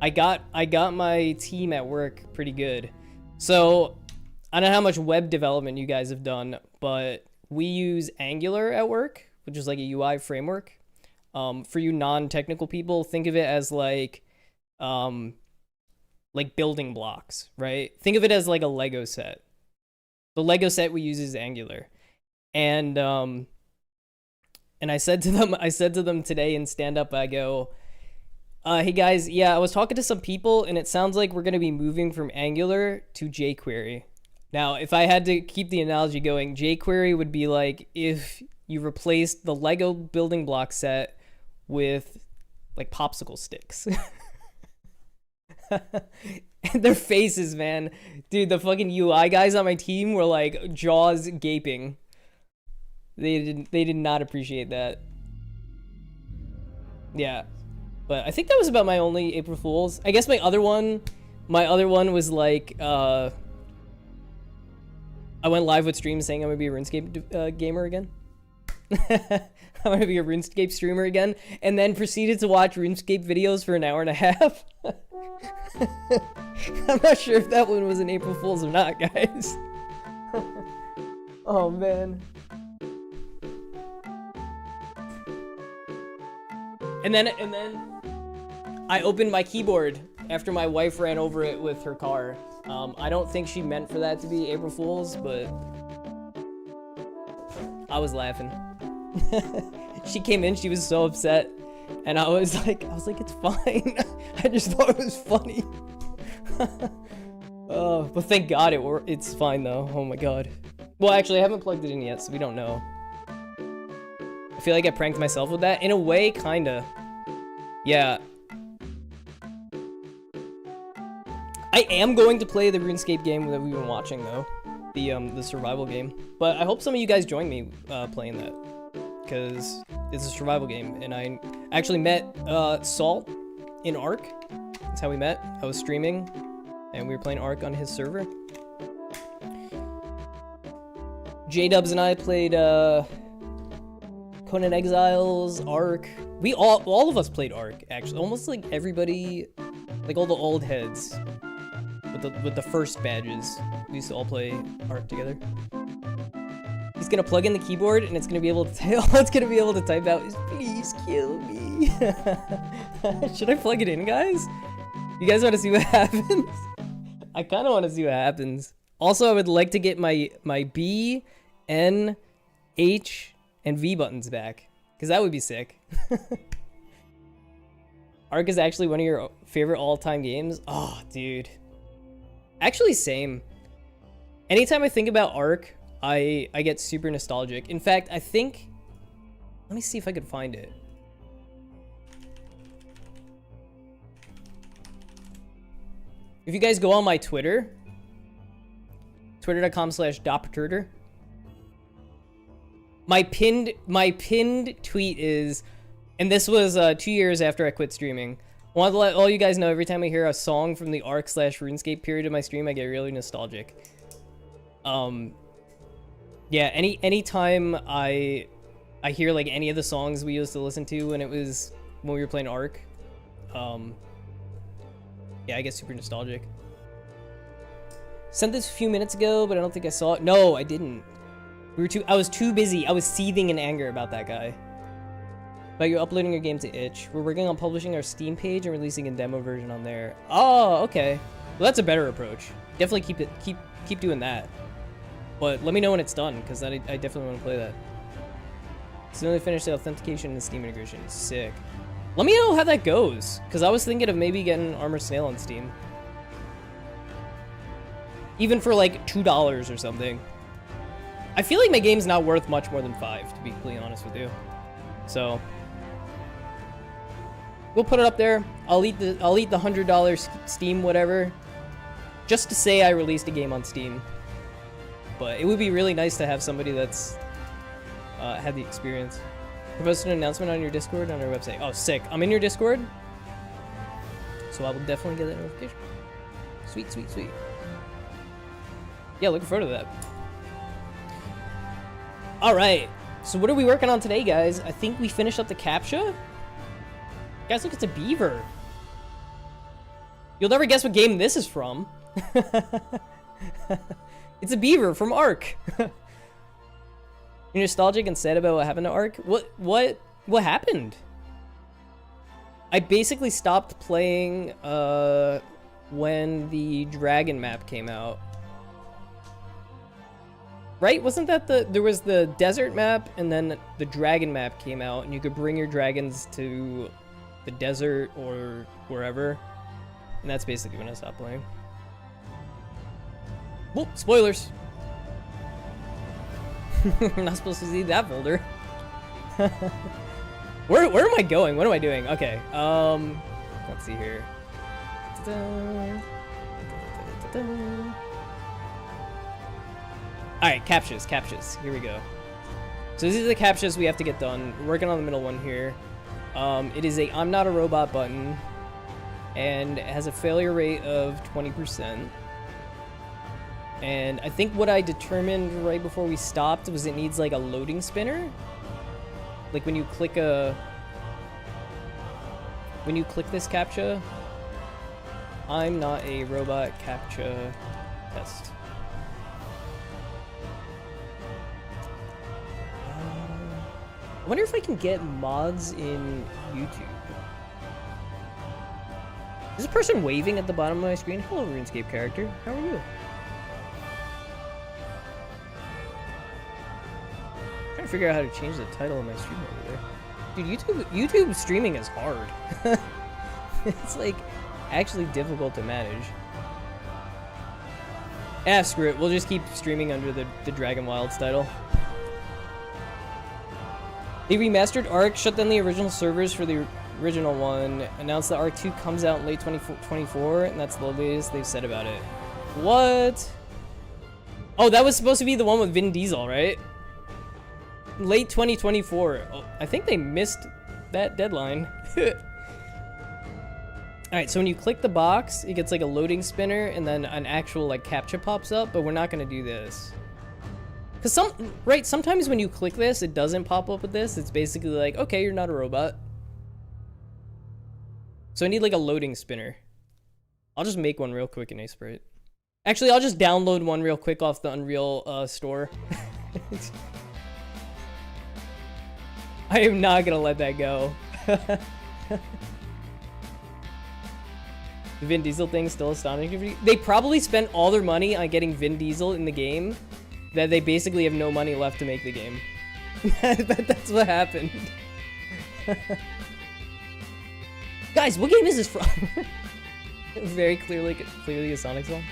I got my team at work pretty good. So I don't know how much web development you guys have done, but we use Angular at work, which is like a UI framework. For you non-technical people, think of it as like building blocks, right? Think of it as like a Lego set. The Lego set we use is Angular. And I said to them today in stand-up, I go, hey guys, yeah, I was talking to some people and it sounds like we're going to be moving from Angular to jQuery. Now, if I had to keep the analogy going, jQuery would be like if you replaced the Lego building block set with like popsicle sticks. And their faces, man. Dude, the fucking UI guys on my team were like jaws gaping. They did not appreciate that. Yeah. But I think that was about my only April Fools. I guess my other one was like I went live with stream saying I'm gonna be a RuneScape gamer again. I'm gonna be a RuneScape streamer again, and then proceeded to watch RuneScape videos for an hour and a half. I'm not sure if that one was an April Fool's or not, guys. Oh man. And then I opened my keyboard after my wife ran over it with her car. I don't think she meant for that to be April Fool's, but I was laughing. She came in, she was so upset, and I was like, it's fine. I just thought it was funny. But thank God it's fine though. Oh my God. Well, actually, I haven't plugged it in yet, so we don't know. I feel like I pranked myself with that. In a way, kinda. Yeah. I am going to play the RuneScape game that we've been watching though. The survival game. But I hope some of you guys join me playing that. Because it's a survival game. And I actually met Salt in Ark. That's how we met. I was streaming and we were playing Ark on his server. J-Dubs and I played Conan Exiles, Ark. We all of us played Ark, actually. Almost like everybody, like all the old heads with the first badges. We used to all play Ark together. He's gonna plug in the keyboard and it's gonna be able to all it's gonna be able to type out is please kill me. Should I plug it in, guys? You guys want to see what happens? I kind of want to see what happens. Also, I would like to get my B, N, H, and V buttons back, because that would be sick. Ark is actually one of your favorite all-time games? Oh, dude. Actually, same. Anytime I think about Ark, I get super nostalgic. In fact, I think... Let me see if I could find it. If you guys go on my Twitter, twitter.com/dopperturter, my pinned tweet is, and this was 2 years after I quit streaming. I wanted to let all you guys know every time I hear a song from the Ark/RuneScape period of my stream, I get really nostalgic. Yeah, anytime I hear like any of the songs we used to listen to when we were playing Ark, yeah, I get super nostalgic. Sent this a few minutes ago, but I don't think I saw it. No, I didn't. I was too busy. I was seething in anger about that guy. About you uploading your game to itch. We're working on publishing our Steam page and releasing a demo version on there. Oh, okay. Well, that's a better approach. Definitely keep doing that. But let me know when it's done, because I definitely want to play that. So then they finished the authentication and the Steam integration. Sick. Let me know how that goes, because I was thinking of maybe getting Armor Snail on Steam. Even for like $2 or something. I feel like my game's not worth much more than $5, to be completely honest with you. So we'll put it up there. I'll eat the $100 Steam whatever, just to say I released a game on Steam. But it would be really nice to have somebody that's had the experience. You posted an announcement on your Discord on our website. Oh, sick. I'm in your Discord, so I will definitely get that notification. Sweet, sweet, sweet. Yeah, looking forward to that. Alright, so what are we working on today, guys? I think we finished up the CAPTCHA. Guys, look, it's a beaver. You'll never guess what game this is from. It's a beaver from Ark. You're nostalgic and sad about what happened to Ark? What happened? I basically stopped playing when the dragon map came out. Right? Wasn't that there was the desert map and then the dragon map came out and you could bring your dragons to the desert or wherever. And that's basically when I stopped playing. Whoop, spoilers. I'm not supposed to see that folder. Where am I going? What am I doing? Okay. Let's see here. Alright, CAPTCHAs. Here we go. So these are the CAPTCHAs we have to get done. We're working on the middle one here. It is a I'm not a robot button. And it has a failure rate of 20%. And I think what I determined right before we stopped was it needs like a loading spinner. Like when you click this CAPTCHA, I'm not a robot CAPTCHA test. I wonder if I can get mods in YouTube. There's a person waving at the bottom of my screen. Hello, RuneScape character. How are you? I'm trying to figure out how to change the title of my stream over there. Dude, YouTube streaming is hard. It's like actually difficult to manage. Ah, screw it. We'll just keep streaming under the Dragonwilds title. They remastered Ark, shut down the original servers for the original one, announced that Ark 2 comes out in late 2024, and that's the latest they've said about it. What? Oh, that was supposed to be the one with Vin Diesel, right? Late 2024. Oh, I think they missed that deadline. Alright, so when you click the box, it gets like a loading spinner, and then an actual like CAPTCHA pops up, but we're not going to do this. Because sometimes when you click this, it doesn't pop up with this. It's basically like, okay, you're not a robot. So I need like a loading spinner. I'll just make one real quick in Sprite. Actually, I'll just download one real quick off the Unreal store. I am not gonna let that go. The Vin Diesel thing still astonishing. They probably spent all their money on getting Vin Diesel in the game, that they basically have no money left to make the game. That's what happened. Guys, what game is this from? Very clearly a Sonic song.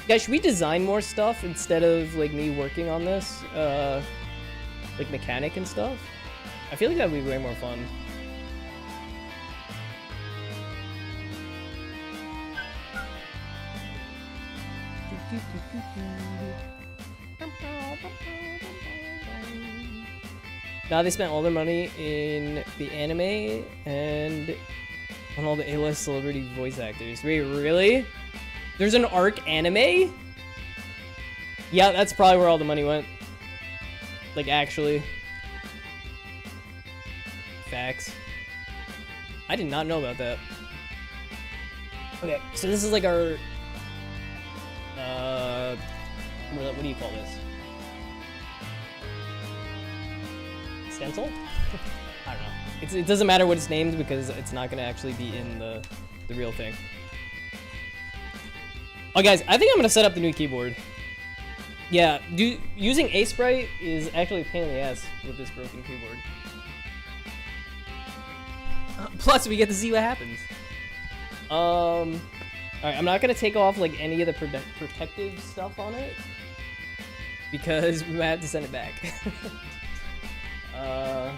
Guys, should we design more stuff instead of like me working on this? Like mechanic and stuff? I feel like that'd be way more fun. Now they spent all their money in the anime and on all the A-list celebrity voice actors. Wait, really? There's an Arc anime? Yeah, that's probably where all the money went. Like, actually. Facts. I did not know about that. Okay, so this is like our... what do you call this? Stencil? I don't know. It doesn't matter what it's named because it's not gonna actually be in the real thing. Oh guys, I think I'm gonna set up the new keyboard. Yeah, using A-Sprite is actually a pain in the ass with this broken keyboard. Plus, we get to see what happens. Alright, I'm not gonna take off like any of the protective stuff on it because we might have to send it back. I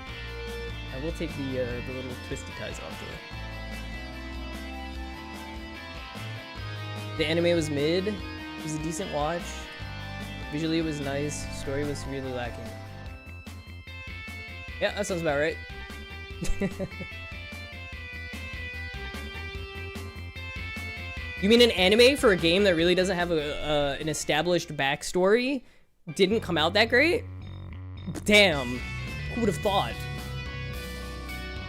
will take the little twisty ties off to it. The anime was mid. It was a decent watch. Visually, it was nice. Story was really lacking. Yeah, that sounds about right. You mean an anime for a game that really doesn't have an established backstory didn't come out that great? Damn. Who would have thought?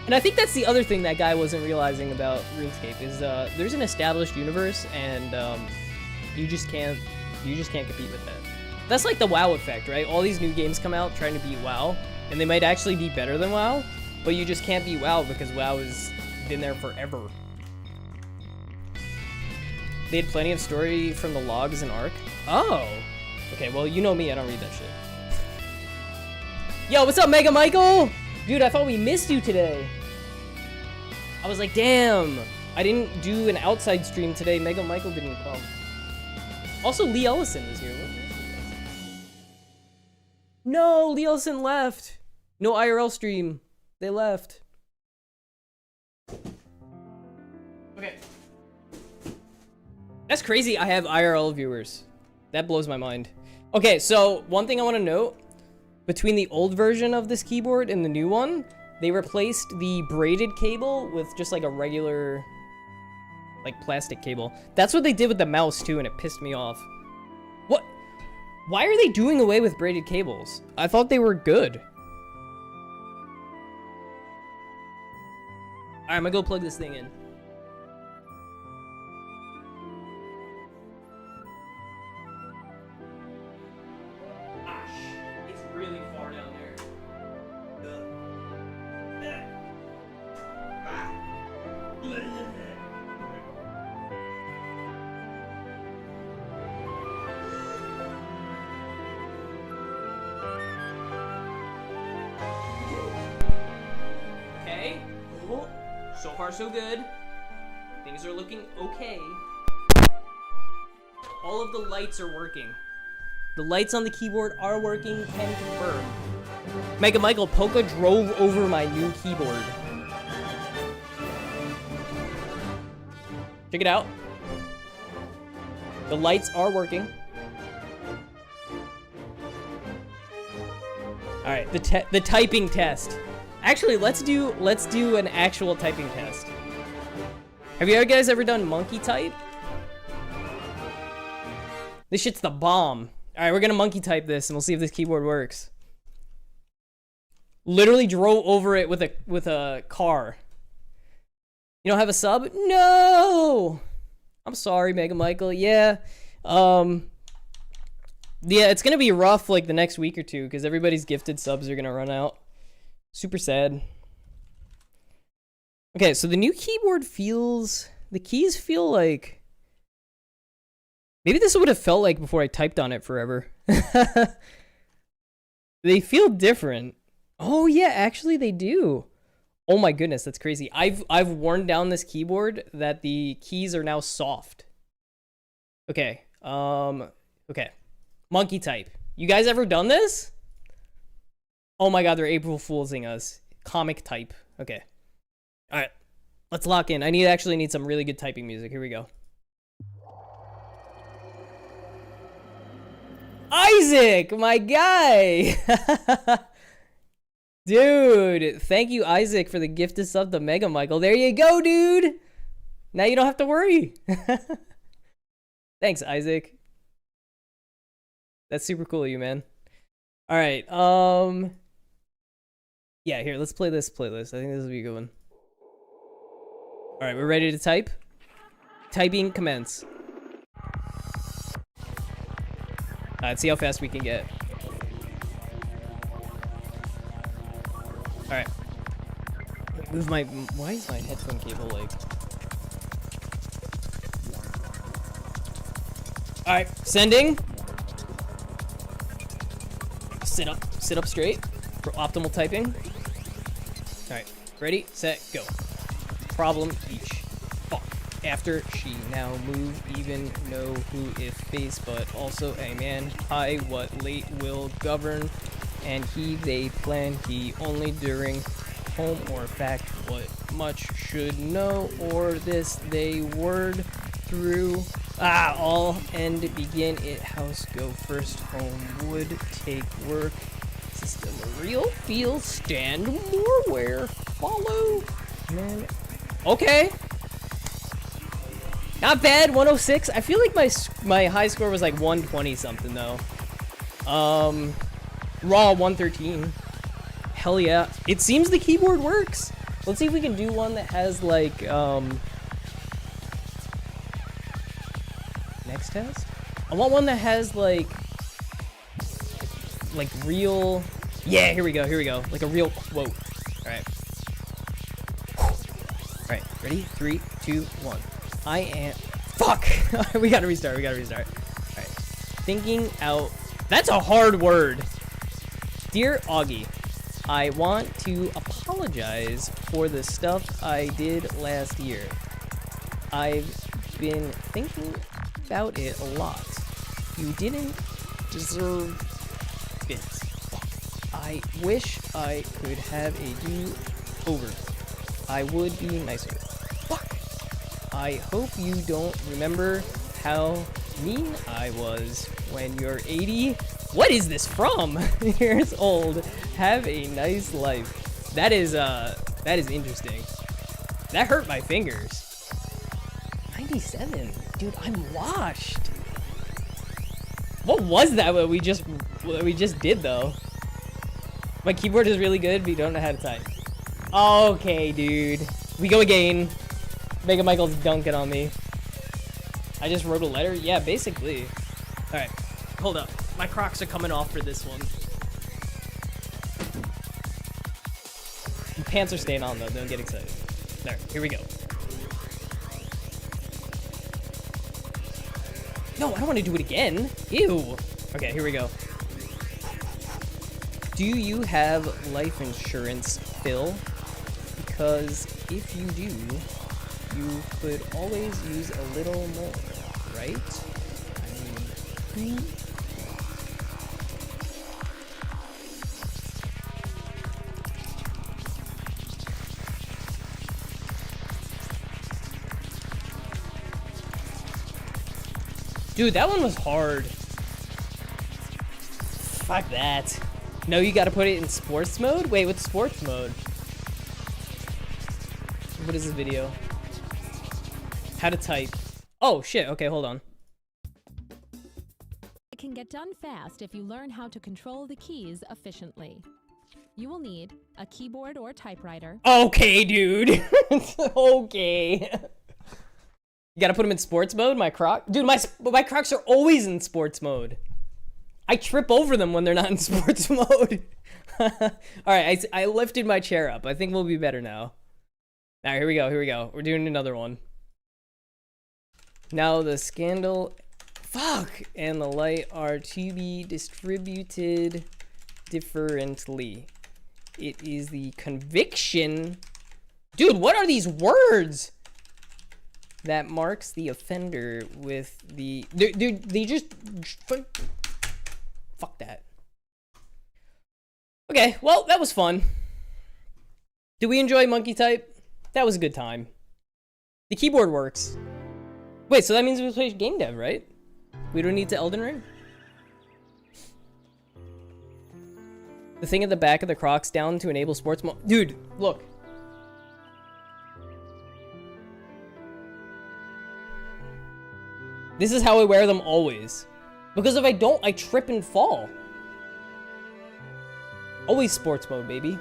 And I think that's the other thing that guy wasn't realizing about RuneScape is there's an established universe and you just can't compete with that. That's like the WoW effect, right? All these new games come out trying to beat WoW, and they might actually be better than WoW, but you just can't beat WoW because WoW has been there forever. They had plenty of story from the logs in Arc. Oh! Okay, well, you know me, I don't read that shit. Yo, what's up, Mega Michael? Dude, I thought we missed you today. I was like, damn, I didn't do an outside stream today. Mega Michael didn't come. Also, Lee Ellison is here. No, Lee Ellison left. No IRL stream. They left. Okay. That's crazy. I have IRL viewers. That blows my mind. Okay, so one thing I want to note. Between the old version of this keyboard and the new one, they replaced the braided cable with just like a regular, like plastic cable. That's what they did with the mouse too, and it pissed me off. What? Why are they doing away with braided cables? I thought they were good. Alright, I'm gonna go plug this thing in. Really far down there. Okay. So far so good. Things are looking okay. All of the lights are working. The lights on the keyboard are working, can confirm. Mega Michael, Polka drove over my new keyboard. Check it out. The lights are working. All right, the typing test. Actually, let's do an actual typing test. Have you guys ever done monkey type? This shit's the bomb. All right, we're gonna monkey type this, and we'll see if this keyboard works. Literally drove over it with a car. You don't have a sub? No! I'm sorry, Mega Michael. Yeah. Yeah, it's gonna be rough like the next week or two because everybody's gifted subs are gonna run out. Super sad. Okay, so the new keyboard feels... The keys feel like... Maybe this is what it felt like before I typed on it forever. They feel different. Oh yeah, actually they do. Oh my goodness, that's crazy. I've worn down this keyboard that the keys are now soft. Okay. Okay. Monkey type. You guys ever done this? Oh my god, they're April Foolsing us. Comic type. Okay. Alright. Let's lock in. I actually need some really good typing music. Here we go. Isaac, my guy. Dude, thank you, Isaac, for the gift of sub to Mega Michael. There you go, dude. Now you don't have to worry. Thanks, Isaac. That's super cool of you, man. All right. Yeah, here, let's play this playlist. I think this will be a good one. All right, we're ready to type. Typing commence. Let's see how fast we can get. Alright. Move my... Why is my headphone cable like... Alright, sending. Sit up straight for optimal typing. Alright, ready, set, go. Problem each. Fuck. After she now move, even know who if face, but also a man. I what late will govern, and he they plan he only during home or fact what much should know, or this they word through all end begin it house go first home would take work system real feel stand more where follow man. Okay. Not bad, 106. I feel like my high score was like 120 something though. Raw 113. Hell yeah. It seems the keyboard works. Let's see if we can do one that has like next test? I want one that has like real. Yeah, here we go. Like a real quote. Alright. Alright, ready? 3, 2, 1. I am... Fuck! we gotta restart. Alright. Thinking out... That's a hard word! Dear Augie, I want to apologize for the stuff I did last year. I've been thinking about it a lot. You didn't deserve it. Fuck. I wish I could have a do-over. I would be nicer. Fuck! I hope you don't remember how mean I was when you're 80. What is this from? Years old. Have a nice life. That is interesting. That hurt my fingers. 97. Dude, I'm washed. What was that what we just did though? My keyboard is really good, but you don't know how to type. Okay, dude. We go again. Mega Michael's dunking on me. I just wrote a letter? Yeah, basically. Alright, hold up. My Crocs are coming off for this one. The pants are staying on though, don't get excited. There, here we go. No, I don't want to do it again. Ew. Okay, here we go. Do you have life insurance, Phil? Because if you do, you could always use a little more, right? I mean, dude, that one was hard. Fuck that. No, you gotta put it in sports mode? Wait, what's sports mode? What is this video? How to type. Oh, shit. Okay, hold on. It can get done fast if you learn how to control the keys efficiently. You will need a keyboard or typewriter. Okay, dude. Okay. You gotta put them in sports mode, my Croc? Dude, my Crocs are always in sports mode. I trip over them when they're not in sports mode. Alright, I lifted my chair up. I think we'll be better now. Alright, here we go, here we go. We're doing another one. Now the scandal... Fuck! And the light are to be distributed differently. It is the conviction... Dude, what are these words? That marks the offender with the... Dude, they just... Fuck that. Okay, well, that was fun. Did we enjoy Monkey Type? That was a good time. The keyboard works. Wait, so that means we play game dev, right? We don't need to Elden Ring? The thing at the back of the Crocs down to enable sports mode. Dude, look. This is how I wear them always. Because if I don't, I trip and fall. Always sports mode, baby.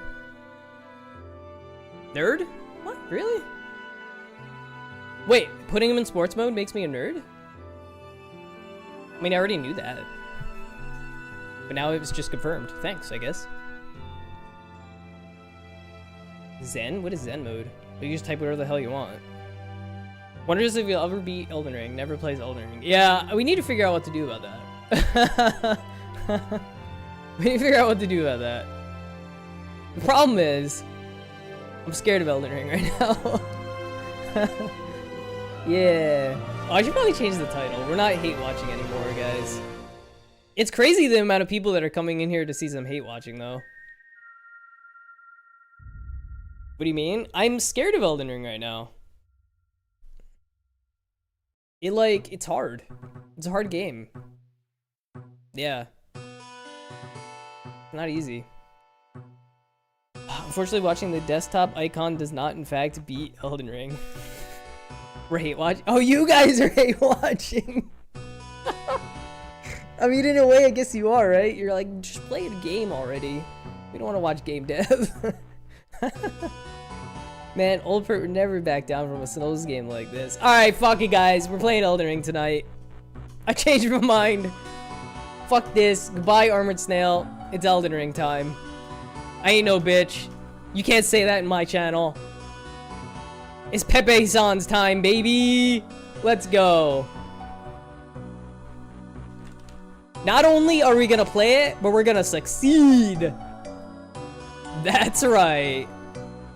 Nerd? What? Really? Wait, putting him in sports mode makes me a nerd? I mean, I already knew that. But now it was just confirmed. Thanks, I guess. Zen? What is Zen mode? You just type whatever the hell you want. Wonders if you'll ever beat Elden Ring. Never plays Elden Ring. Yeah, we need to figure out what to do about that. We need to figure out what to do about that. The problem is, I'm scared of Elden Ring right now. Yeah. Oh, I should probably change the title. We're not hate watching anymore, guys. It's crazy the amount of people that are coming in here to see some hate watching, though. What do you mean? I'm scared of Elden Ring right now. It's hard. It's a hard game. Yeah. Not easy. Unfortunately, watching the desktop icon does not, in fact, beat Elden Ring. We're hate watching. Oh, you guys are hate watching. I mean, in a way, I guess you are, right? You're like, just play the game already. We don't want to watch game dev. Man, Old Pert would never back down from a Snows game like this. Alright, fuck it, guys. We're playing Elden Ring tonight. I changed my mind. Fuck this. Goodbye, Armored Snail. It's Elden Ring time. I ain't no bitch. You can't say that in my channel. It's PepeSans time, baby. Let's go. Not only are we gonna play it, but we're gonna succeed. That's right.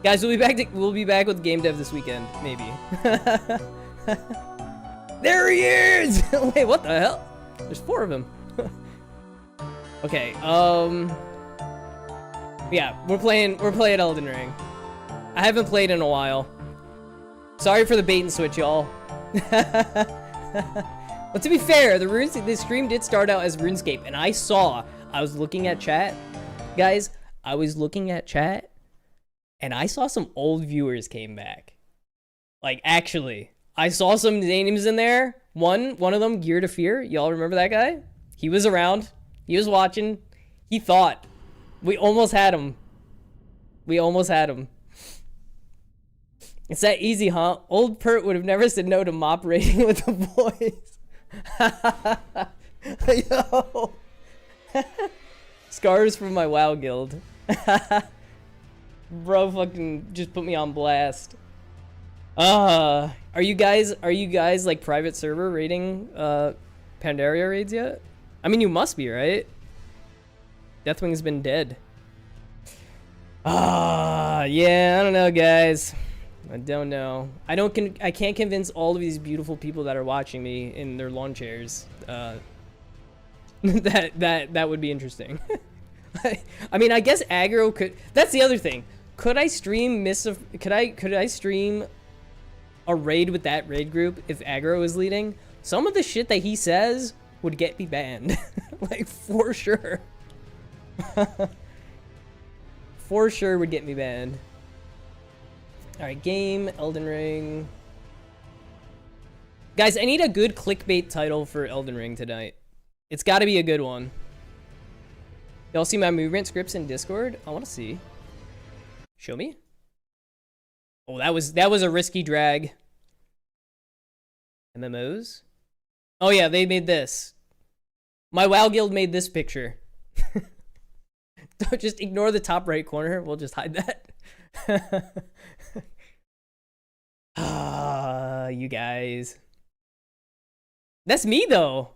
Guys, we'll be back with game dev this weekend, maybe. There he is! Wait, what the hell? There's 4 of him. Okay, yeah, we're playing Elden Ring. I haven't played in a while. Sorry for the bait and switch, y'all. But to be fair, the stream did start out as RuneScape, and I was looking at chat. Guys, I was looking at chat, and I saw some old viewers came back. Like, actually, I saw some names in there. One of them, Gear to Fear. Y'all remember that guy? He was around. He was watching. He thought. We almost had him. We almost had him. It's that easy, huh? Old Pert would have never said no to mop raiding with the boys. Yo. Scars from my WoW guild. Bro fucking just put me on blast. Are you guys like private server raiding Pandaria raids yet? I mean, you must be, right? Deathwing's been dead. Yeah, I don't know, guys. I don't know. I can't convince all of these beautiful people that are watching me in their lawn chairs. That would be interesting. I mean, I guess aggro could. That's the other thing. Could I stream Could I stream a raid with that raid group if aggro is leading? Some of the shit that he says would get me banned, like for sure. For sure would get me banned. All right, game Elden Ring. Guys, I need a good clickbait title for Elden Ring tonight. It's got to be a good one. Y'all see my movement scripts in Discord? I want to see. Show me. Oh, that was a risky drag. MMOs? Oh yeah, they made this. My WoW guild made this picture. Don't just ignore the top right corner. We'll just hide that. Ah, you guys. That's me though.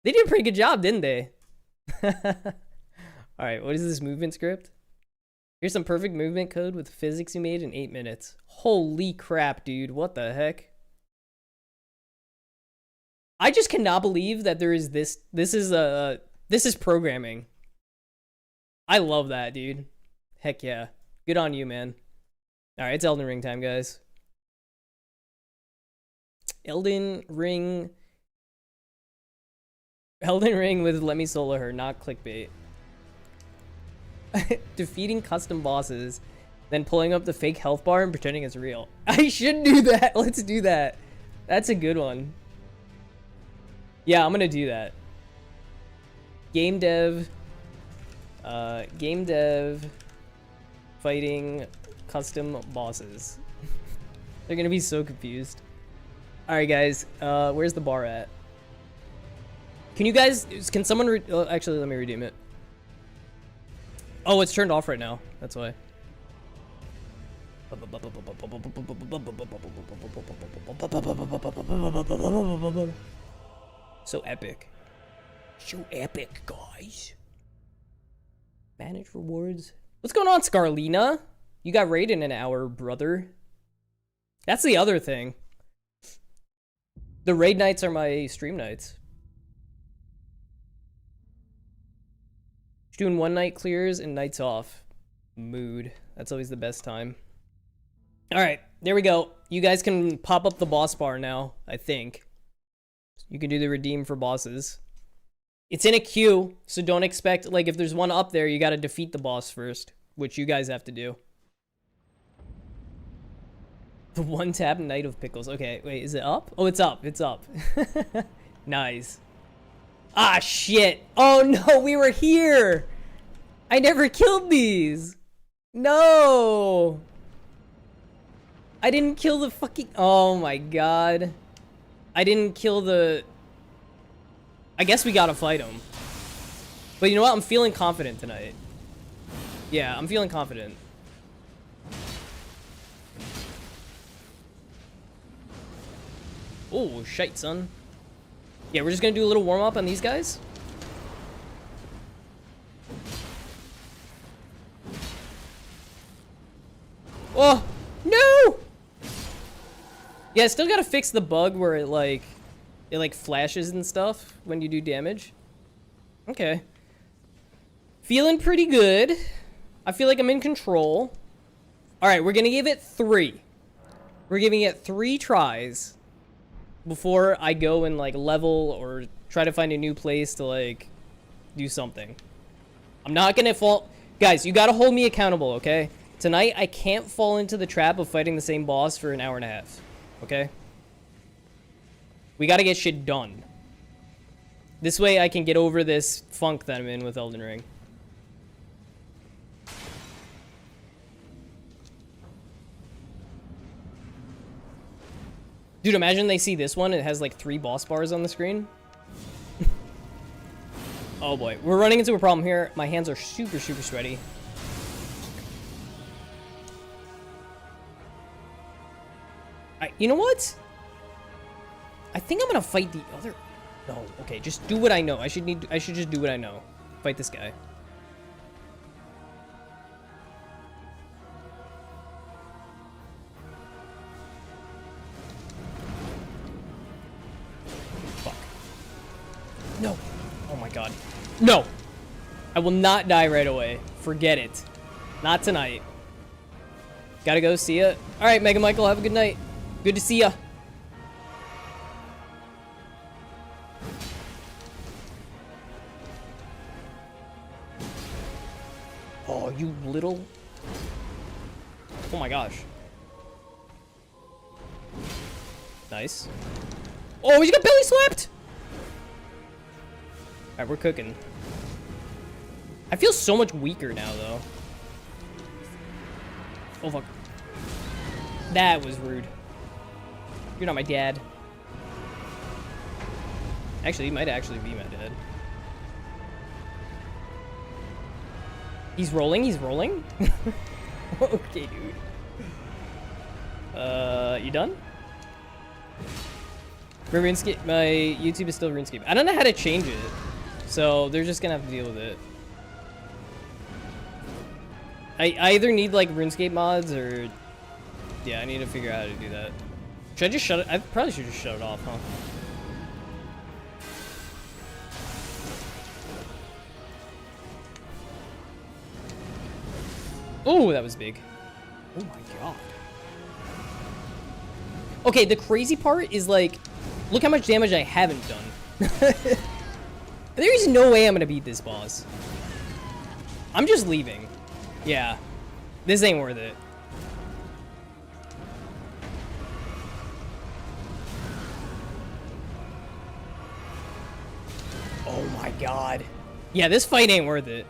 They did a pretty good job, didn't they? Alright, what is this movement script? Here's some perfect movement code with physics you made in 8 minutes. Holy crap, dude. What the heck? I just cannot believe that there is this. This is programming. I love that, dude. Heck yeah. Good on you, man. Alright, it's Elden Ring time, guys. Elden Ring with Let Me Solo Her, not clickbait. Defeating custom bosses, then pulling up the fake health bar and pretending it's real. I should do that. Let's do that. That's a good one. Yeah, I'm gonna do that. Game dev fighting custom bosses. They're gonna be so confused. Alright guys, where's the bar at? Can someone actually let me redeem it. Oh, it's turned off right now. That's why. So epic. So epic, guys. Manage rewards. What's going on, Scarlina? You got raided in an hour, brother. That's the other thing. The raid nights are my stream nights. Doing one night clears and nights off. Mood. That's always the best time. Alright, there we go. You guys can pop up the boss bar now, I think. You can do the redeem for bosses. It's in a queue, so don't expect, like, if there's one up there, you gotta defeat the boss first, which you guys have to do. The one tab Night of Pickles. Okay, wait, is it up? Oh, it's up. It's up. Nice. Ah, shit. Oh, no, we were here. I never killed these. No. I didn't kill the fucking... Oh, my God. I didn't kill the... I guess we gotta fight him. But you know what? I'm feeling confident tonight. Yeah, I'm feeling confident. Oh, shite, son. Yeah, we're just gonna do a little warm-up on these guys. Oh, no! Yeah, I still gotta fix the bug where it flashes and stuff when you do damage. Okay. Feeling pretty good. I feel like I'm in control. Alright, we're gonna give it 3. We're giving it 3 tries before I go and, like, level or try to find a new place to, like, do something. I'm not gonna fall... Guys, you gotta hold me accountable, okay? Tonight, I can't fall into the trap of fighting the same boss for an hour and a half. Okay? We gotta get shit done. This way I can get over this funk that I'm in with Elden Ring. Dude, imagine they see this one and it has like 3 boss bars on the screen. Oh boy, we're running into a problem here. My hands are super, super sweaty. You know what? I think I'm gonna fight the other... No, okay, just do what I know. I should just do what I know. Fight this guy. Fuck. No. Oh my god. No! I will not die right away. Forget it. Not tonight. Gotta go, see ya. Alright, Mega Michael, have a good night. Good to see ya. Oh, you little... Oh my gosh. Nice. Oh, you got belly slapped! Alright, we're cooking. I feel so much weaker now, though. Oh, fuck. That was rude. You're not my dad. Actually, he might actually be my dad. He's rolling, he's rolling? Okay, dude. You done? For RuneScape, my YouTube is still RuneScape. I don't know how to change it, so they're just gonna have to deal with it. I either need like RuneScape mods or yeah, I need to figure out how to do that. Should I just shut it? I probably should just shut it off, huh? Oh, that was big. Oh my god. Okay, the crazy part is like, look how much damage I haven't done. There's no way I'm gonna beat this boss. I'm just leaving. Yeah. This ain't worth it. Oh my god. Yeah, this fight ain't worth it.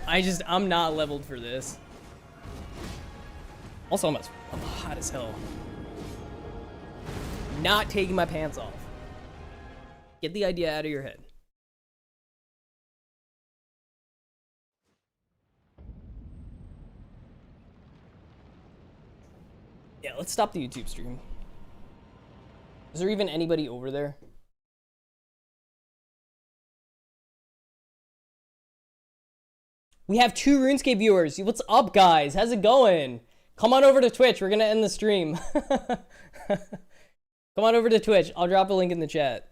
I'm not leveled for this. Also, I'm hot as hell. Not taking my pants off. Get the idea out of your head. Yeah, let's stop the YouTube stream. Is there even anybody over there? We have 2 RuneScape viewers. What's up, guys? How's it going? Come on over to Twitch. We're gonna end the stream. Come on over to Twitch. I'll drop a link in the chat.